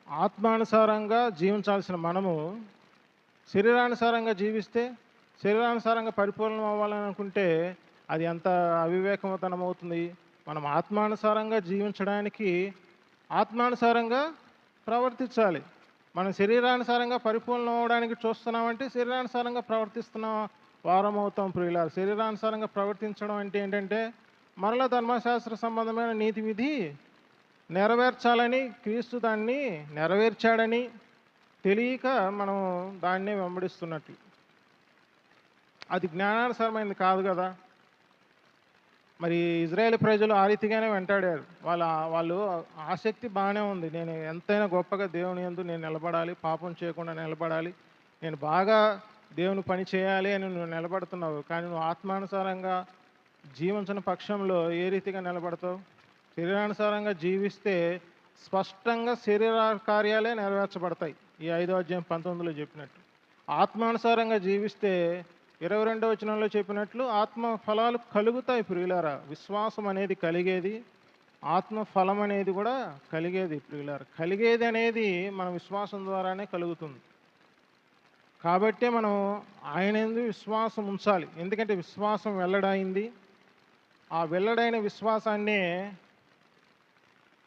ఆత్మానుసారంగా జీవించాల్సిన మనము శరీరానుసారంగా జీవిస్తే, శరీరానుసారంగా పరిపూర్ణం అవ్వాలని అనుకుంటే అది ఎంత అవివేకతనం అవుతుంది. మనం ఆత్మానుసారంగా జీవించడానికి ఆత్మానుసారంగా ప్రవర్తించాలి. మనం శరీరానుసారంగా పరిపూర్ణం అవ్వడానికి చూస్తున్నామంటే శరీరానుసారంగా ప్రవర్తిస్తున్న వారం అవుతాం ప్రియులారా. శరీరానుసారంగా ప్రవర్తించడం అంటే ఏంటంటే మరలా ధర్మశాస్త్ర సంబంధమైన నీతి విధి నెరవేర్చాలని, క్రీస్తు దాన్ని నెరవేర్చాడని తెలియక మనం దాన్నే వెంబడిస్తున్నట్లు. అది జ్ఞానానుసారమైనది కాదు కదా! మరి ఇజ్రాయేల్ ప్రజలు ఆ రీతిగానే వెంటాడారు. వాళ్ళు ఆసక్తి బాగానే ఉంది. నేను ఎంతైనా గొప్పగా దేవుని యందు నేను నిలబడాలి, పాపం చేయకుండా నిలబడాలి, నేను బాగా దేవుని పని చేయాలి అని నువ్వు నిలబడుతున్నావు. కానీ నువ్వు ఆత్మానుసారంగా జీవించని పక్షంలో ఏ రీతిగా నిలబడతావు? శరీరానుసారంగా జీవిస్తే స్పష్టంగా శరీర కార్యాలే నెరవేర్చబడతాయి. ఈ 5వ అధ్యాయం 19లో చెప్పినట్టు. ఆత్మానుసారంగా జీవిస్తే 22వ వచనంలో చెప్పినట్లు ఆత్మ ఫలాలు కలుగుతాయి ప్రియులారా. విశ్వాసం అనేది కలిగేది, ఆత్మ ఫలం అనేది కూడా కలిగేది ప్రియులారా. కలిగేది అనేది మన విశ్వాసం ద్వారానే కలుగుతుంది. కాబట్టే మనం ఆయన యందు విశ్వాసం ఉంచాలి. ఎందుకంటే విశ్వాసం వెల్లడైంది. ఆ వెల్లడైన విశ్వాసాన్నే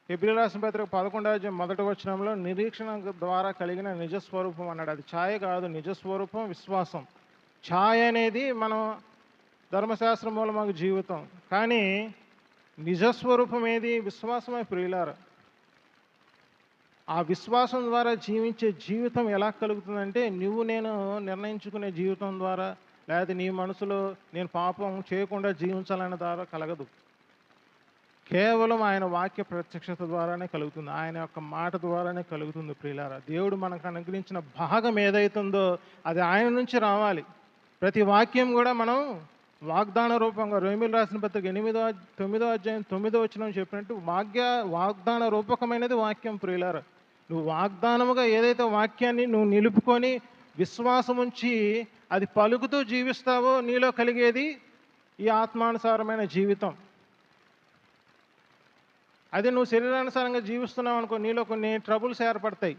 హెబ్రీయులకు రాసిన పత్రిక 11వ అధ్యాయం 1వ వచనంలో నిరీక్షణ ద్వారా కలిగిన నిజస్వరూపం అన్నాడు. అది ఛాయ కాదు, నిజస్వరూపం విశ్వాసం. ఛాయ అనేది మనం ధర్మశాస్త్రం మూలమగు జీవితం. కానీ నిజస్వరూపం ఏది? విశ్వాసమే ప్రియులారా. ఆ విశ్వాసం ద్వారా జీవించే జీవితం ఎలా కలుగుతుందంటే నువ్వు నేను నిర్ణయించుకునే జీవితం ద్వారా, లేదా నీ మనసులో నేను పాపం చేయకుండా జీవించాలనే ద్వారా కలగదు. కేవలం ఆయన వాక్య ప్రత్యక్షత ద్వారానే కలుగుతుంది. ఆయన యొక్క మాట ద్వారానే కలుగుతుంది ప్రియులారా. దేవుడు మనకు అనుగ్రహించిన భాగం ఏదైతుందో అది ఆయన నుంచి రావాలి. ప్రతి వాక్యం కూడా మనం వాగ్దాన రూపంగా రోమీయులకు రాసిన పత్రిక 9వ అధ్యాయం 9వ వచనం చెప్పినట్టు వాగ్దాన రూపకమైనది వాక్యం ప్రియులారా. నువ్వు వాగ్దానముగా ఏదైతే వాక్యాన్ని నువ్వు నిలుపుకొని విశ్వాసం ఉంచి అది పలుకుతూ జీవిస్తావో నీలో కలిగేది ఈ ఆత్మానుసారమైన జీవితం. అదే నువ్వు శరీరానుసారంగా జీవిస్తున్నావు అనుకో, నీలో కొన్ని ట్రబుల్స్ ఏర్పడతాయి.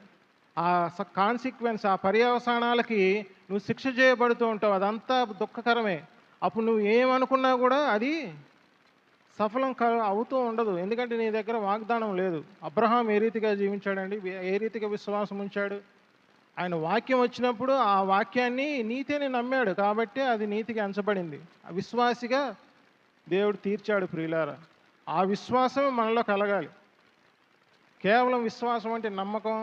ఆ కాన్సిక్వెన్స్, ఆ పర్యవసానాలకి నువ్వు శిక్ష చేయబడుతూ ఉంటావు. అదంతా దుఃఖకరమే. అప్పుడు నువ్వు ఏమనుకున్నా కూడా అది సఫలం అవుతూ ఉండదు. ఎందుకంటే నీ దగ్గర వాగ్దానం లేదు. అబ్రహాం ఏ రీతిగా జీవించాడండి? ఏ రీతిగా విశ్వాసం ఉంచాడు? ఆయన వాక్యం వచ్చినప్పుడు ఆ వాక్యాన్ని నీతిని నమ్మాడు కాబట్టి అది నీతికి ఎంచబడింది. విశ్వాసిగా దేవుడు తీర్చాడు ప్రియులారా. ఆ విశ్వాసం మనలో కలగాలి. కేవలం విశ్వాసం అంటే నమ్మకం.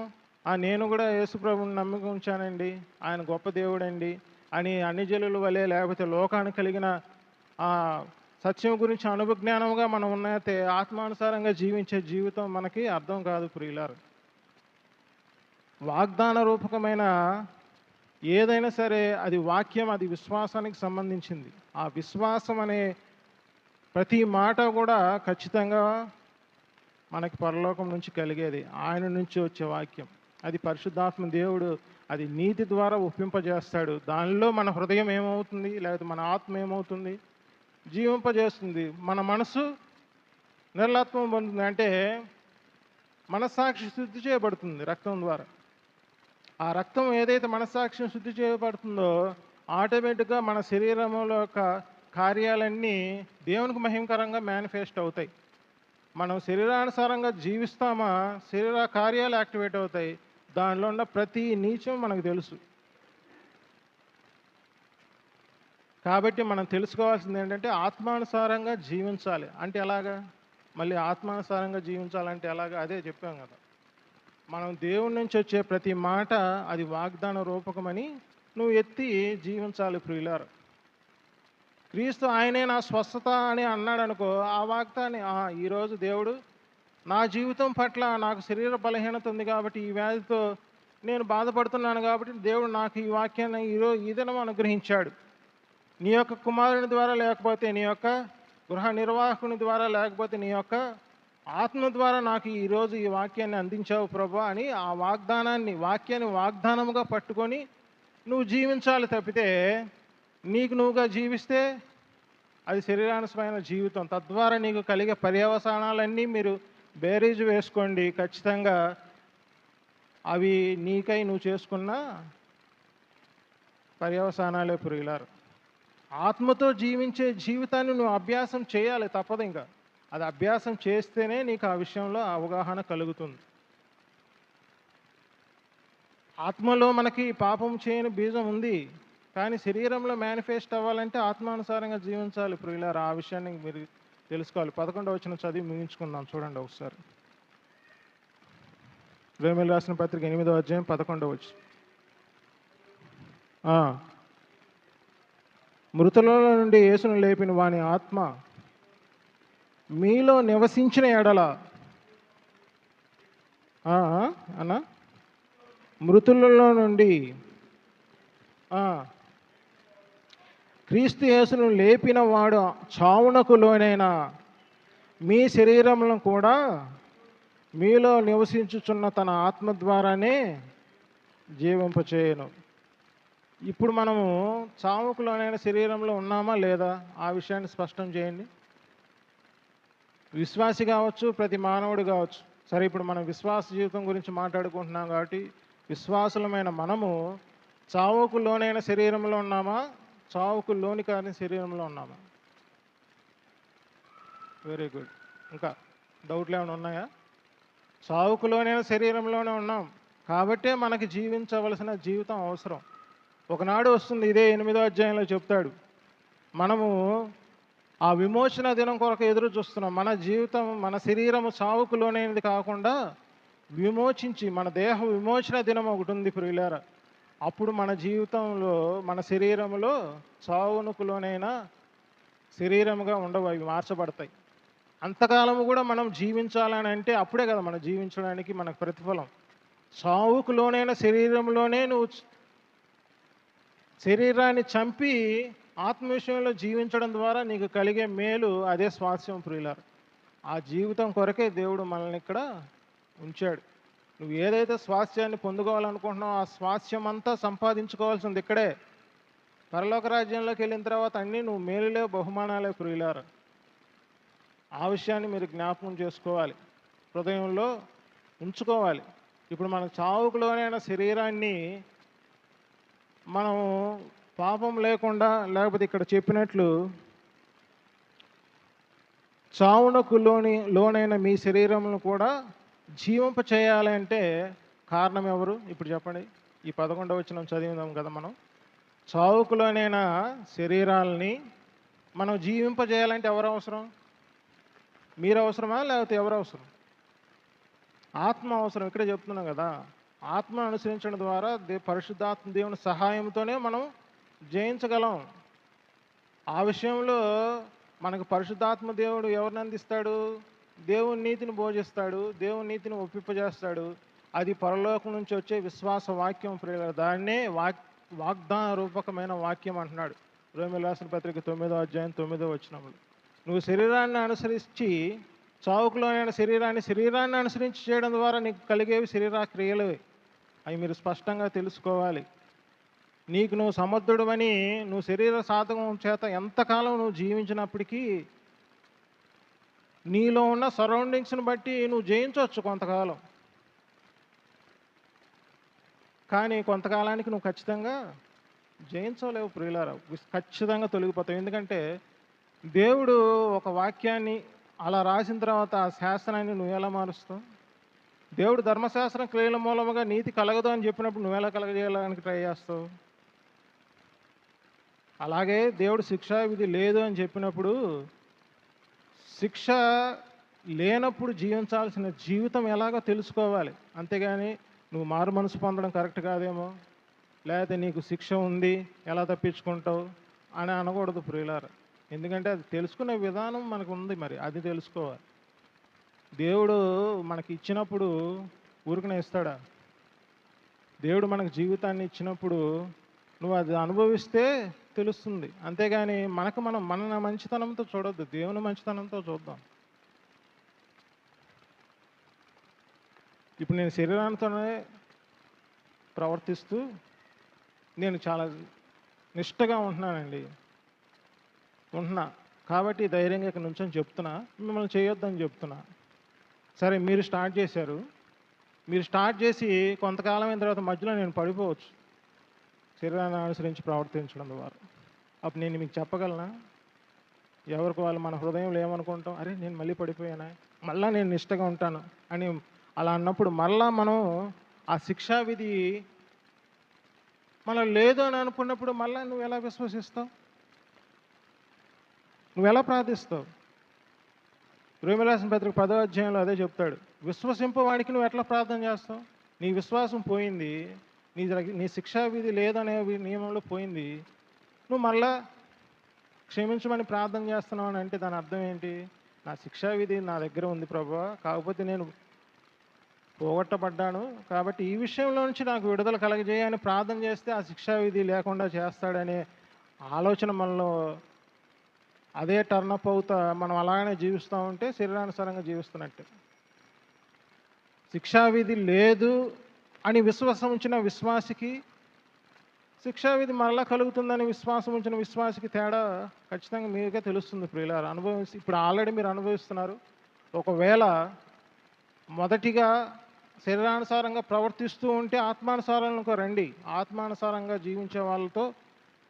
నేను కూడా యేసుప్రభుని నమ్మకం ఉంచానండి, ఆయన గొప్ప దేవుడండి అని అన్ని జనుల వలె, లేకపోతే లోకానికి కలిగిన సత్యం గురించి అనుభజ్ఞానంగా మనం ఉన్నైతే ఆత్మానుసారంగా జీవించే జీవితం మనకి అర్థం కాదు ప్రియులారు. వాగ్దాన రూపకమైన ఏదైనా సరే అది వాక్యం, అది విశ్వాసానికి సంబంధించింది. ఆ విశ్వాసం అనే ప్రతి మాట కూడా ఖచ్చితంగా మనకి పరలోకం నుంచి కలిగేది, ఆయన నుంచి వచ్చే వాక్యం. అది పరిశుద్ధాత్మ దేవుడు అది నీతి ద్వారా ఒప్పింపజేస్తాడు. దానిలో మన హృదయం ఏమవుతుంది, లేకపోతే మన ఆత్మ ఏమవుతుంది, జీవింపజేస్తుంది. మన మనసు నిర్లత్వం పొందుతుంది. అంటే మనస్సాక్షి శుద్ధి చేయబడుతుంది రక్తం ద్వారా. ఆ రక్తం ఏదైతే మనస్సాక్షిని శుద్ధి చేయబడుతుందో ఆటోమేటిక్గా మన శరీరంలో యొక్క కార్యాలన్నీ దేవునికి మహిమకరంగా మేనిఫెస్ట్ అవుతాయి. మనం శరీరానుసారంగా జీవిస్తామా, శరీర కార్యాలు యాక్టివేట్ అవుతాయి. దానిలో ఉన్న ప్రతి నీచం మనకు తెలుసు. కాబట్టి మనం తెలుసుకోవాల్సింది ఏంటంటే ఆత్మానుసారంగా జీవించాలి. అంటే ఎలాగా? మళ్ళీ ఆత్మానుసారంగా జీవించాలంటే ఎలాగా? అదే చెప్పాం కదా. మనం దేవుడి నుంచి వచ్చే ప్రతి మాట అది వాగ్దాన రూపకమని నువ్వు ఎత్తి జీవించాలి ప్రియులారు. క్రీస్తు ఆయనే నా స్వస్థత అని అన్నాడు అనుకో, ఆ వాగ్దాన్ని ఈరోజు దేవుడు నా జీవితం పట్ల నాకు శరీర బలహీనత ఉంది కాబట్టి ఈ వ్యాధితో నేను బాధపడుతున్నాను కాబట్టి దేవుడు నాకు ఈ వాక్యాన్ని ఈ దినం అనుగ్రహించాడు. నీ యొక్క కుమారుని ద్వారా, లేకపోతే నీ యొక్క గృహ నిర్వాహకుని ద్వారా, లేకపోతే నీ యొక్క ఆత్మ ద్వారా నాకు ఈరోజు ఈ వాక్యాన్ని అందించావు ప్రభా అని ఆ వాక్యాన్ని వాగ్దానముగా పట్టుకొని నువ్వు జీవించాలి తప్పితే నీకు నువ్వుగా జీవిస్తే అది శరీరానుసమైన జీవితం. తద్వారా నీకు కలిగే పర్యవసానాలన్నీ మీరు బేరీజు వేసుకోండి. ఖచ్చితంగా అవి నీకై నువ్వు చేసుకున్న పర్యవసానాలే ప్రియులారు. ఆత్మతో జీవించే జీవితాన్ని నువ్వు అభ్యాసం చేయాలి, తప్పదు ఇంకా. అది అభ్యాసం చేస్తేనే నీకు ఆ విషయంలో అవగాహన కలుగుతుంది. ఆత్మలో మనకి పాపం చేయని బీజం ఉంది, కానీ శరీరంలో మేనిఫెస్ట్ అవ్వాలంటే ఆత్మానుసారంగా జీవించాలి ప్రియులారా. ఆ విషయాన్ని మీరు తెలుసుకోవాలి. 11వ వచనం చదివి ముగించుకుందాం, చూడండి ఒకసారి. రోమీయులకు రాసిన పత్రిక 8వ అధ్యాయం 11వ వచనం. మృతులలో నుండి యేసును లేపిన వాని ఆత్మ మీలో నివసించిన ఎడల అన్న మృతులలో నుండి క్రీస్తు యేసును లేపిన వాడు చావునకు లోనైన మీ శరీరములను కూడా మీలో నివసించుచున్న తన ఆత్మ ద్వారానే జీవింపచేయను. ఇప్పుడు మనము చావుకు లోనైన శరీరంలో ఉన్నామా లేదా? ఆ విషయాన్ని స్పష్టం చేయండి. విశ్వాసి కావచ్చు, ప్రతి మానవుడు కావచ్చు. సరే, ఇప్పుడు మనం విశ్వాస జీవితం గురించి మాట్లాడుకుంటున్నాం కాబట్టి విశ్వాసులమైన మనము చావుకు లోనైన శరీరంలో ఉన్నామా, చావుకు లోని కాని శరీరంలో ఉన్నామా? Very good. ఇంకా డౌట్లు ఏమైనా ఉన్నాయా? చావుకు లోనైన శరీరంలోనే ఉన్నాం కాబట్టే మనకి జీవించవలసిన జీవితం అవసరం. ఒకనాడు వస్తుంది, ఇదే 8వ అధ్యాయంలో చెప్తాడు, మనము ఆ విమోచన దినం కొరకు ఎదురు చూస్తున్నాం. మన జీవితం, మన శరీరము చావుకు లోనైనది కాకుండా విమోచించి మన దేహ విమోచన దినం ఒకటి ఉంది ప్రియులారా. అప్పుడు మన జీవితంలో, మన శరీరంలో చావునకు లోనైన శరీరముగా ఉండవు, అవి మార్చబడతాయి. అంతకాలము కూడా మనం జీవించాలని అంటే అప్పుడే కదా మనం జీవించడానికి మనకు ప్రతిఫలం. చావుకు లోనైన శరీరంలోనే నువ్వు శరీరాన్ని చంపి ఆత్మ విషయంలో జీవించడం ద్వారా నీకు కలిగే మేలు, అదే స్వాస్థ్యం ప్రియులారు. ఆ జీవితం కొరకే దేవుడు మనల్ని ఇక్కడ ఉంచాడు. నువ్వు ఏదైతే స్వాస్థ్యాన్ని పొందుకోవాలనుకుంటున్నావో ఆ స్వాస్థ్యం అంతా సంపాదించుకోవాల్సింది ఇక్కడే. పరలోక రాజ్యంలోకి వెళ్ళిన తర్వాత అన్నీ నువ్వు మేలులే, బహుమానాలే ప్రియులారు. ఆ విషయాన్ని మీరు జ్ఞాపకం చేసుకోవాలి, హృదయంలో ఉంచుకోవాలి. ఇప్పుడు మనకు చావుకులోనైన శరీరాన్ని మనం పాపం లేకుండా, లేకపోతే ఇక్కడ చెప్పినట్లు చావునకు లోనైన మీ శరీరమును కూడా జీవింప చేయాలి అంటే కారణం ఎవరు? ఇప్పుడు చెప్పండి. ఈ 11వ వచనం చదివినాం కదా మనం. చావుకులోనైన శరీరాలని మనం జీవింపజేయాలంటే ఎవరు అవసరం? మీరు అవసరమా, లేకపోతే ఎవరు అవసరం? ఆత్మ అవసరం. ఇక్కడే చెప్తున్నాం కదా, ఆత్మను అనుసరించడం ద్వారా పరిశుద్ధాత్మ దేవుని సహాయంతోనే మనం జయించగలం. ఆ విషయంలో మనకు పరిశుద్ధాత్మ దేవుడు ఎవరిని అందిస్తాడు? దేవుని నీతిని బోధిస్తాడు, దేవుని నీతిని ఒప్పింపజేస్తాడు. అది పరలోకం నుంచి వచ్చే విశ్వాస వాక్యం ప్రియులారా. దాన్నే వాగ్దాన రూపకమైన వాక్యం అంటున్నాడు రోమీయులకు రాసిన పత్రిక 9వ అధ్యాయం 9వ వచనంలో. నువ్వు శరీరాన్ని అనుసరించి చావుకులోనైన శరీరాన్ని అనుసరించి చేయడం ద్వారా నీకు కలిగేవి శరీర క్రియలే. అవి మీరు స్పష్టంగా తెలుసుకోవాలి. నీకు నువ్వు సమర్థుడమని నువ్వు శరీర సాధకం చేత ఎంతకాలం నువ్వు జీవించినప్పటికీ నీలో ఉన్న సరౌండింగ్స్ని బట్టి నువ్వు జయించవచ్చు కొంతకాలం, కానీ కొంతకాలానికి నువ్వు ఖచ్చితంగా జయించలేవు ప్రియులారా. ఖచ్చితంగా తొలగిపోతావు. ఎందుకంటే దేవుడు ఒక వాక్యాన్ని అలా రాసిన తర్వాత ఆ శాస్త్రాన్ని నువ్వు ఎలా మారుస్తావు? దేవుడు ధర్మశాస్త్రం క్రియల మూలముగా నీతి కలగదు అని చెప్పినప్పుడు నువ్వు ఎలా కలగజేయడానికి ట్రై చేస్తావు? అలాగే దేవుడు శిక్షా విధి లేదు అని చెప్పినప్పుడు శిక్ష లేనప్పుడు జీవించాల్సిన జీవితం ఎలాగో తెలుసుకోవాలి. అంతేగాని నువ్వు మారు మనసు పొందడం కరెక్ట్ కాదేమో, లేకపోతే నీకు శిక్ష ఉంది ఎలా తప్పించుకుంటావు అని అనకూడదు ప్రియులారా. ఎందుకంటే అది తెలుసుకునే విధానం మనకు ఉంది, మరి అది తెలుసుకోవాలి. దేవుడు మనకి ఇచ్చినప్పుడు ఊరికనే ఇస్తాడా? దేవుడు మనకు జీవితాన్ని ఇచ్చినప్పుడు నువ్వు అది అనుభవిస్తే తెలుస్తుంది. అంతేగాని మనం మన మంచితనంతో చూడొద్దు, దేవుని మంచితనంతో చూద్దాం. ఇప్పుడు నేను శరీరానితోనే ప్రవర్తిస్తూ నిష్టగా ఉంటున్నానండి, ఉంటున్నా. కాబట్టి ధైర్యంగా ఇక్కడ నుంచొని చెప్తున్నా, మిమ్మల్ని చేయొద్దని చెప్తున్నా. సరే, మీరు స్టార్ట్ చేశారు. మీరు స్టార్ట్ చేసి కొంతకాలం అయిన తర్వాత మధ్యలో నేను పడిపోవచ్చు, శరీరాన్ని అనుసరించి ప్రవర్తించడం ద్వారా. అప్పుడు నేను మీకు చెప్పగలనా? ఎవరికి వాళ్ళు మన హృదయంలో ఏమనుకుంటాం, అరే నేను మళ్ళీ పడిపోయానా, మళ్ళీ నేను నిష్టగా ఉంటాను అని అలా అన్నప్పుడు మళ్ళా మనం ఆ శిక్షా విధి మనం లేదు అని అనుకున్నప్పుడు మళ్ళీ నువ్వు ఎలా విశ్వసిస్తావు, నువ్వు ఎలా ప్రార్థిస్తావు? రోమీయులకు పత్రిక 10వ అధ్యాయంలో అదే చెప్తాడు. విశ్వసింపవాడికి నువ్వు ఎట్లా ప్రార్థన చేస్తావు? నీ విశ్వాసం పోయింది, నీ శిక్షా విధి లేదనే నియమంలో పోయింది, నువ్వు మళ్ళా క్షమించమని ప్రార్థన చేస్తున్నావు అని అంటే దాని అర్థం ఏంటి? నా శిక్షా విధి నా దగ్గర ఉంది ప్రభువా, కాకపోతే నేను పోగొట్టబడ్డాను, కాబట్టి ఈ విషయంలో నుంచి నాకు విడుదల కలగజేయని ప్రార్థన చేస్తే ఆ శిక్షా విధి లేకుండా చేస్తాడనే ఆలోచన మనలో అదే టర్నప్ అవుతా మనం అలాగనే జీవిస్తూ ఉంటే శరీరానుసారంగా జీవిస్తున్నట్టే. శిక్షావిధి లేదు అని విశ్వాసం ఉంచిన విశ్వాసికి శిక్షావిధి మరలా కలుగుతుందని విశ్వాసం ఉంచిన విశ్వాసికి తేడా ఖచ్చితంగా మీకే తెలుస్తుంది ప్రియులారా. ఇప్పుడు ఆల్రెడీ మీరు అనుభవిస్తున్నారు. ఒకవేళ మొదటిగా శరీరానుసారంగా ప్రవర్తిస్తూ ఉంటే ఆత్మానుసారంగా రండి, ఆత్మానుసారంగా జీవించే వాళ్ళతో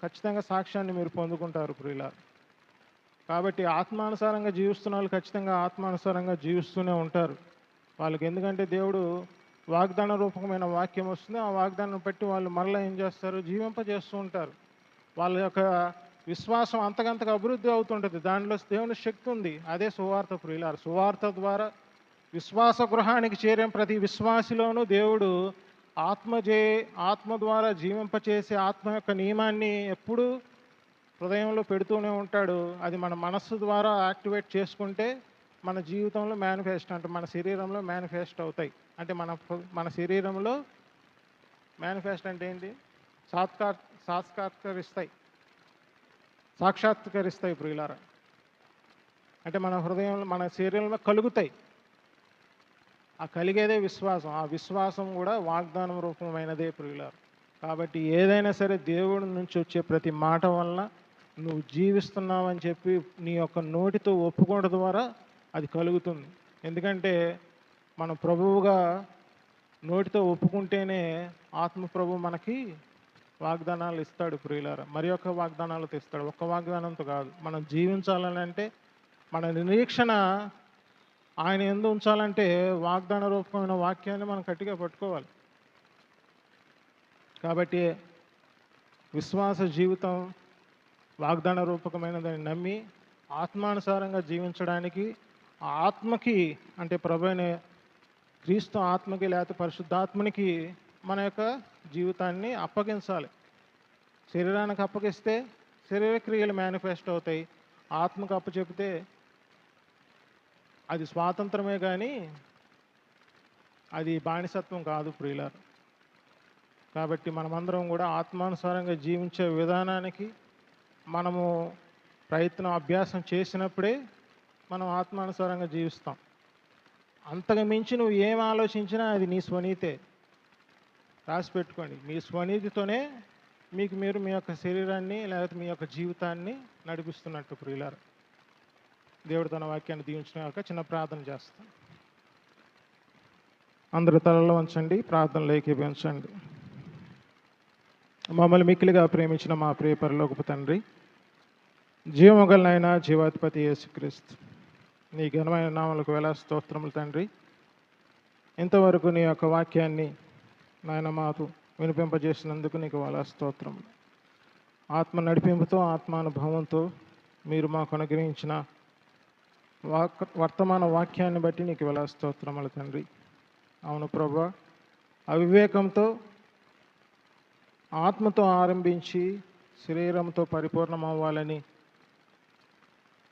ఖచ్చితంగా సాక్ష్యాన్ని మీరు పొందుకుంటారు ప్రియులారా. కాబట్టి ఆత్మానుసారంగా జీవిస్తున్న వాళ్ళు ఖచ్చితంగా ఆత్మానుసారంగా జీవిస్తూనే ఉంటారు వాళ్ళకి. ఎందుకంటే దేవుడు వాగ్దాన రూపకమైన వాక్యం వస్తుంది, ఆ వాగ్దానం బట్టి వాళ్ళు మళ్ళీ ఏం చేస్తారు, జీవింపజేస్తూ ఉంటారు. వాళ్ళ యొక్క విశ్వాసం అంతకంతగా అభివృద్ధి అవుతుంటుంది, దానిలో దేవుని శక్తి ఉంది. అదే సువార్త ప్రియులారు. సువార్త ద్వారా విశ్వాస గృహానికి చేరే ప్రతి విశ్వాసిలోనూ దేవుడు ఆత్మ ద్వారా జీవింపచేసే ఆత్మ యొక్క నియమాన్ని ఎప్పుడూ హృదయంలో పెడుతూనే ఉంటాడు. అది మన మనస్సు ద్వారా యాక్టివేట్ చేసుకుంటే మన జీవితంలో మేనిఫెస్ట్, అంటే మన శరీరంలో మేనిఫెస్ట్ అవుతాయి. అంటే మన శరీరంలో మేనిఫెస్ట్ అంటే ఏంటి? సాక్షాత్కరిస్తాయి ప్రియులారా. అంటే మన హృదయంలో మన శరీరంలో కలుగుతాయి. ఆ కలిగేదే విశ్వాసం. ఆ విశ్వాసం కూడా వాగ్దానం రూపమైనదే ప్రియులారా. కాబట్టి ఏదైనా సరే దేవుడి నుంచి వచ్చే ప్రతి మాట వల్ల నువ్వు జీవిస్తున్నావని చెప్పి నీ యొక్క నోటితో ఒప్పుకోవడం ద్వారా అది కలుగుతుంది. ఎందుకంటే మన ప్రభువుగా నోటితో ఒప్పుకుంటేనే ఆత్మ ప్రభు మనకి వాగ్దానాలు ఇస్తాడు ప్రియులారా. మరి యొక్క వాగ్దానాలు తెస్తాడు, ఒక్క వాగ్దానంతో కాదు. మనం జీవించాలని అంటే మన నిరీక్షణ ఆయన యందు ఉంచాలంటే వాగ్దాన రూపమైన వాక్యాన్ని మనం గట్టిగా పట్టుకోవాలి. కాబట్టి విశ్వాస జీవితం వాగ్దాన రూపకమైనదని నమ్మి ఆత్మానుసారంగా జీవించడానికి ఆ ఆత్మకి, అంటే ప్రభువైన క్రీస్తు ఆత్మకి లేకపోతే పరిశుద్ధాత్మనికి మన యొక్క జీవితాన్ని అప్పగించాలి. శరీరానికి అప్పగిస్తే శరీర క్రియలు మేనిఫెస్ట్ అవుతాయి, ఆత్మకు అప్పచెపితే అది స్వాతంత్రమే కానీ అది బానిసత్వం కాదు ప్రియులారా. కాబట్టి మనమందరం కూడా ఆత్మానుసారంగా జీవించే విధానానికి మనము అభ్యాసం చేసినప్పుడే మనం ఆత్మానుసారంగా జీవిస్తాం. అంతకు మించి నువ్వు ఏం ఆలోచించినా అది నీ స్వనీతే. రాసి పెట్టుకోండి, మీ స్వనీతితోనే మీరు మీ యొక్క శరీరాన్ని లేకపోతే మీ యొక్క జీవితాన్ని నడిపిస్తున్నట్టు ప్రియులారా. దేవుడు తన వాక్యాన్ని దీవించిన చిన్న ప్రార్థన చేస్తాం. అందరి తలలో ఉంచండి, ప్రార్థనలు ఏకీభవించండి. మమ్మల్ని మిక్కిలిగా ప్రేమించిన మా ప్రియ పరలోకపు తండ్రి, జీవముగలనైన జీవాధిపతి యేసుక్రీస్తు నీ ఘనమైన నామములకు వేల స్తోత్రములు తండ్రి. ఇంతవరకు నీ యొక్క వాక్యాన్ని నాయన మాకు వినిపింపజేసినందుకు నీకు వేల స్తోత్రములు. ఆత్మ నడిపింపుతో ఆత్మానుభవంతో మీరు మాకు అనుగ్రహించిన వర్తమాన వాక్యాన్ని బట్టి నీకు వేల స్తోత్రములు తండ్రి. అవును ప్రభువా, అవివేకంతో ఆత్మతో ఆరంభించి శరీరంతో పరిపూర్ణమవ్వాలని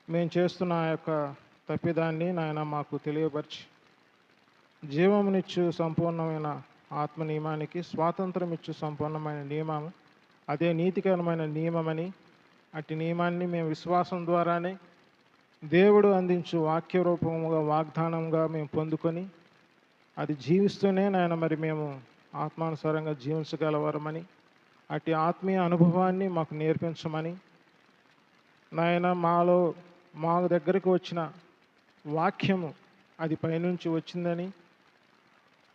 మేము చేస్తున్న ఆ యొక్క తప్పిదాన్ని నాయన మాకు తెలియపరిచి జీవమునిచ్చు సంపూర్ణమైన ఆత్మ నియమానికి స్వాతంత్రం ఇచ్చు సంపూర్ణమైన నియమం అదే నీతికరమైన నియమమని, అట్టి నియమాన్ని మేము విశ్వాసం ద్వారానే దేవుడు అందించు వాక్య రూపముగా వాగ్దానంగా మేము పొందుకొని అది జీవిస్తూనే నాయన మరి మేము ఆత్మానుసారంగా జీవించగలవరమని అట్టి ఆత్మీయ అనుభవాన్ని మాకు నేర్పించమని, నాయన మా దగ్గరకు వచ్చిన వాక్యము అది పైనుంచి వచ్చిందని,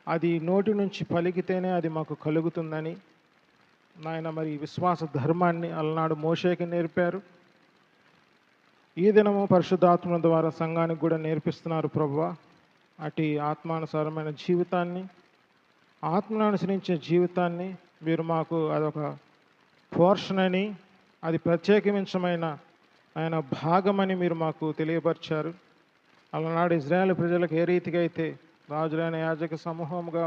అది నోటి నుంచి పలికితేనే అది మాకు కలుగుతుందని, నాయన మరి విశ్వాస ధర్మాన్ని అలనాడు మోషేకి నేర్పారు. ఈ దినము పరిశుద్ధాత్మ ద్వారా సంఘానికి కూడా నేర్పిస్తున్నారు ప్రభువా. అటు ఆత్మానుసారమైన జీవితాన్ని, ఆత్మను అనుసరించే జీవితాన్ని మీరు మాకు అదొక పోర్షన్ అని, అది ప్రత్యేకించమైన ఆయన భాగమని మీరు మాకు తెలియపరిచారు. అలనాడు ఇజ్రాయేల్ ప్రజలకు ఏ రీతిగా అయితే రాజులైన యాజక సమూహంగా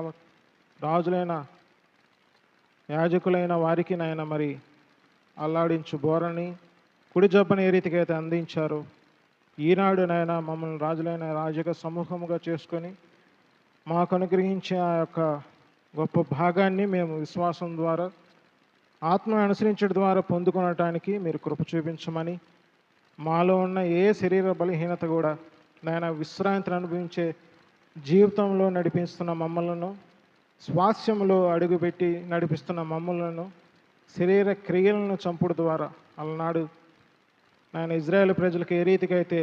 యాజకులైన వారికి నాయన మరి అల్లాడించు బోరని, కుడి జబ్బని ఏ రీతిగా అయితే అందించారో, ఈనాడు నాయన మమ్మల్ని రాజులైన యాజక సమూహముగా చేసుకొని మాకు అనుగ్రహించే ఆ యొక్క గొప్ప భాగాన్ని మేము విశ్వాసం ద్వారా, ఆత్మను అనుసరించడం ద్వారా పొందుకొనటానికి మీరు కృప చూపించమని, మాలో ఉన్న ఏ శరీర బలహీనత కూడా నాయన విశ్రాంతిని అనుభవించే జీవితంలో నడిపిస్తున్న మమ్మలను, స్వాస్థ్యంలో అడుగుపెట్టి నడిపిస్తున్న మమ్మలను, శరీర క్రియలను చంపుడు ద్వారా అలనాడు నాయన ఇజ్రాయేల్ ప్రజలకు ఏ రీతిగా అయితే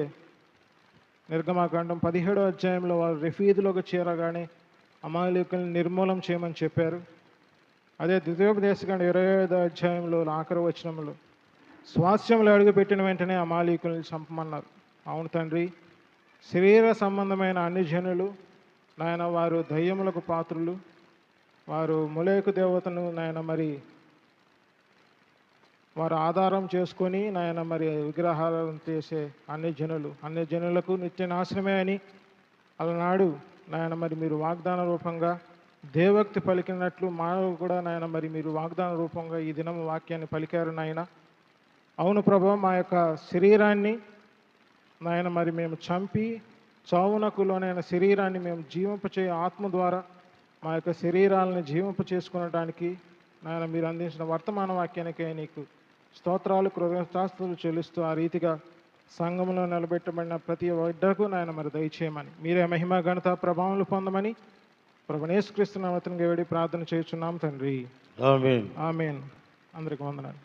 నిర్గమాకాండం 17వ అధ్యాయంలో వారు రెఫీదులోకి చేరగానే అమాలేకులను నిర్మూలం చేయమని చెప్పారు. అదే ద్వితీయోపదేశకాండం 25వ అధ్యాయంలో ఆఖరి వచనంలో స్వాస్థ్యంలో అడుగుపెట్టిన వెంటనే అమాలేకులను చంపమన్నారు. అవును తండ్రి, శరీర సంబంధమైన అన్ని జనులు నాయన వారు దయ్యములకు పాత్రులు, వారు మొలెకు దేవతను నాయన మరి వారు ఆధారం చేసుకొని నాయన మరి విగ్రహాలను చేసే అన్ని జనులకు నిత్య నాశనమే అని అలనాడు నాయన మరి మీరు వాగ్దాన రూపంగా దేవోక్తి పలికినట్లు మానవులు కూడా నాయన మరి మీరు వాగ్దాన రూపంగా ఈ దినం వాక్యాన్ని పలికారు నాయన. అవును ప్రభు, మా యొక్క శరీరాన్ని నాయన మరి మేము చంపి చావునకు లోనైన శరీరాన్ని మేము జీవింపచే ఆత్మ ద్వారా మా యొక్క శరీరాలను జీవింప చేసుకునడానికి నాయన మీరు అందించిన వర్తమాన వాక్యానికే నీకు స్తోత్రాలు, కృతజ్ఞతాస్తుతులు చెల్లిస్తూ ఆ రీతిగా సంఘంలో నిలబెట్టబడిన ప్రతి బిడ్డకు నాయన మరి దయచేయమని, మీరే మహిమ ఘనత ప్రభావాలు పొందమని ప్రభువైన యేసుక్రీస్తు నామమున వేడి ప్రార్థన చేయుచున్నాం తండ్రి. ఆమేన్. ఆమేన్. అందరికీ వందనాలు.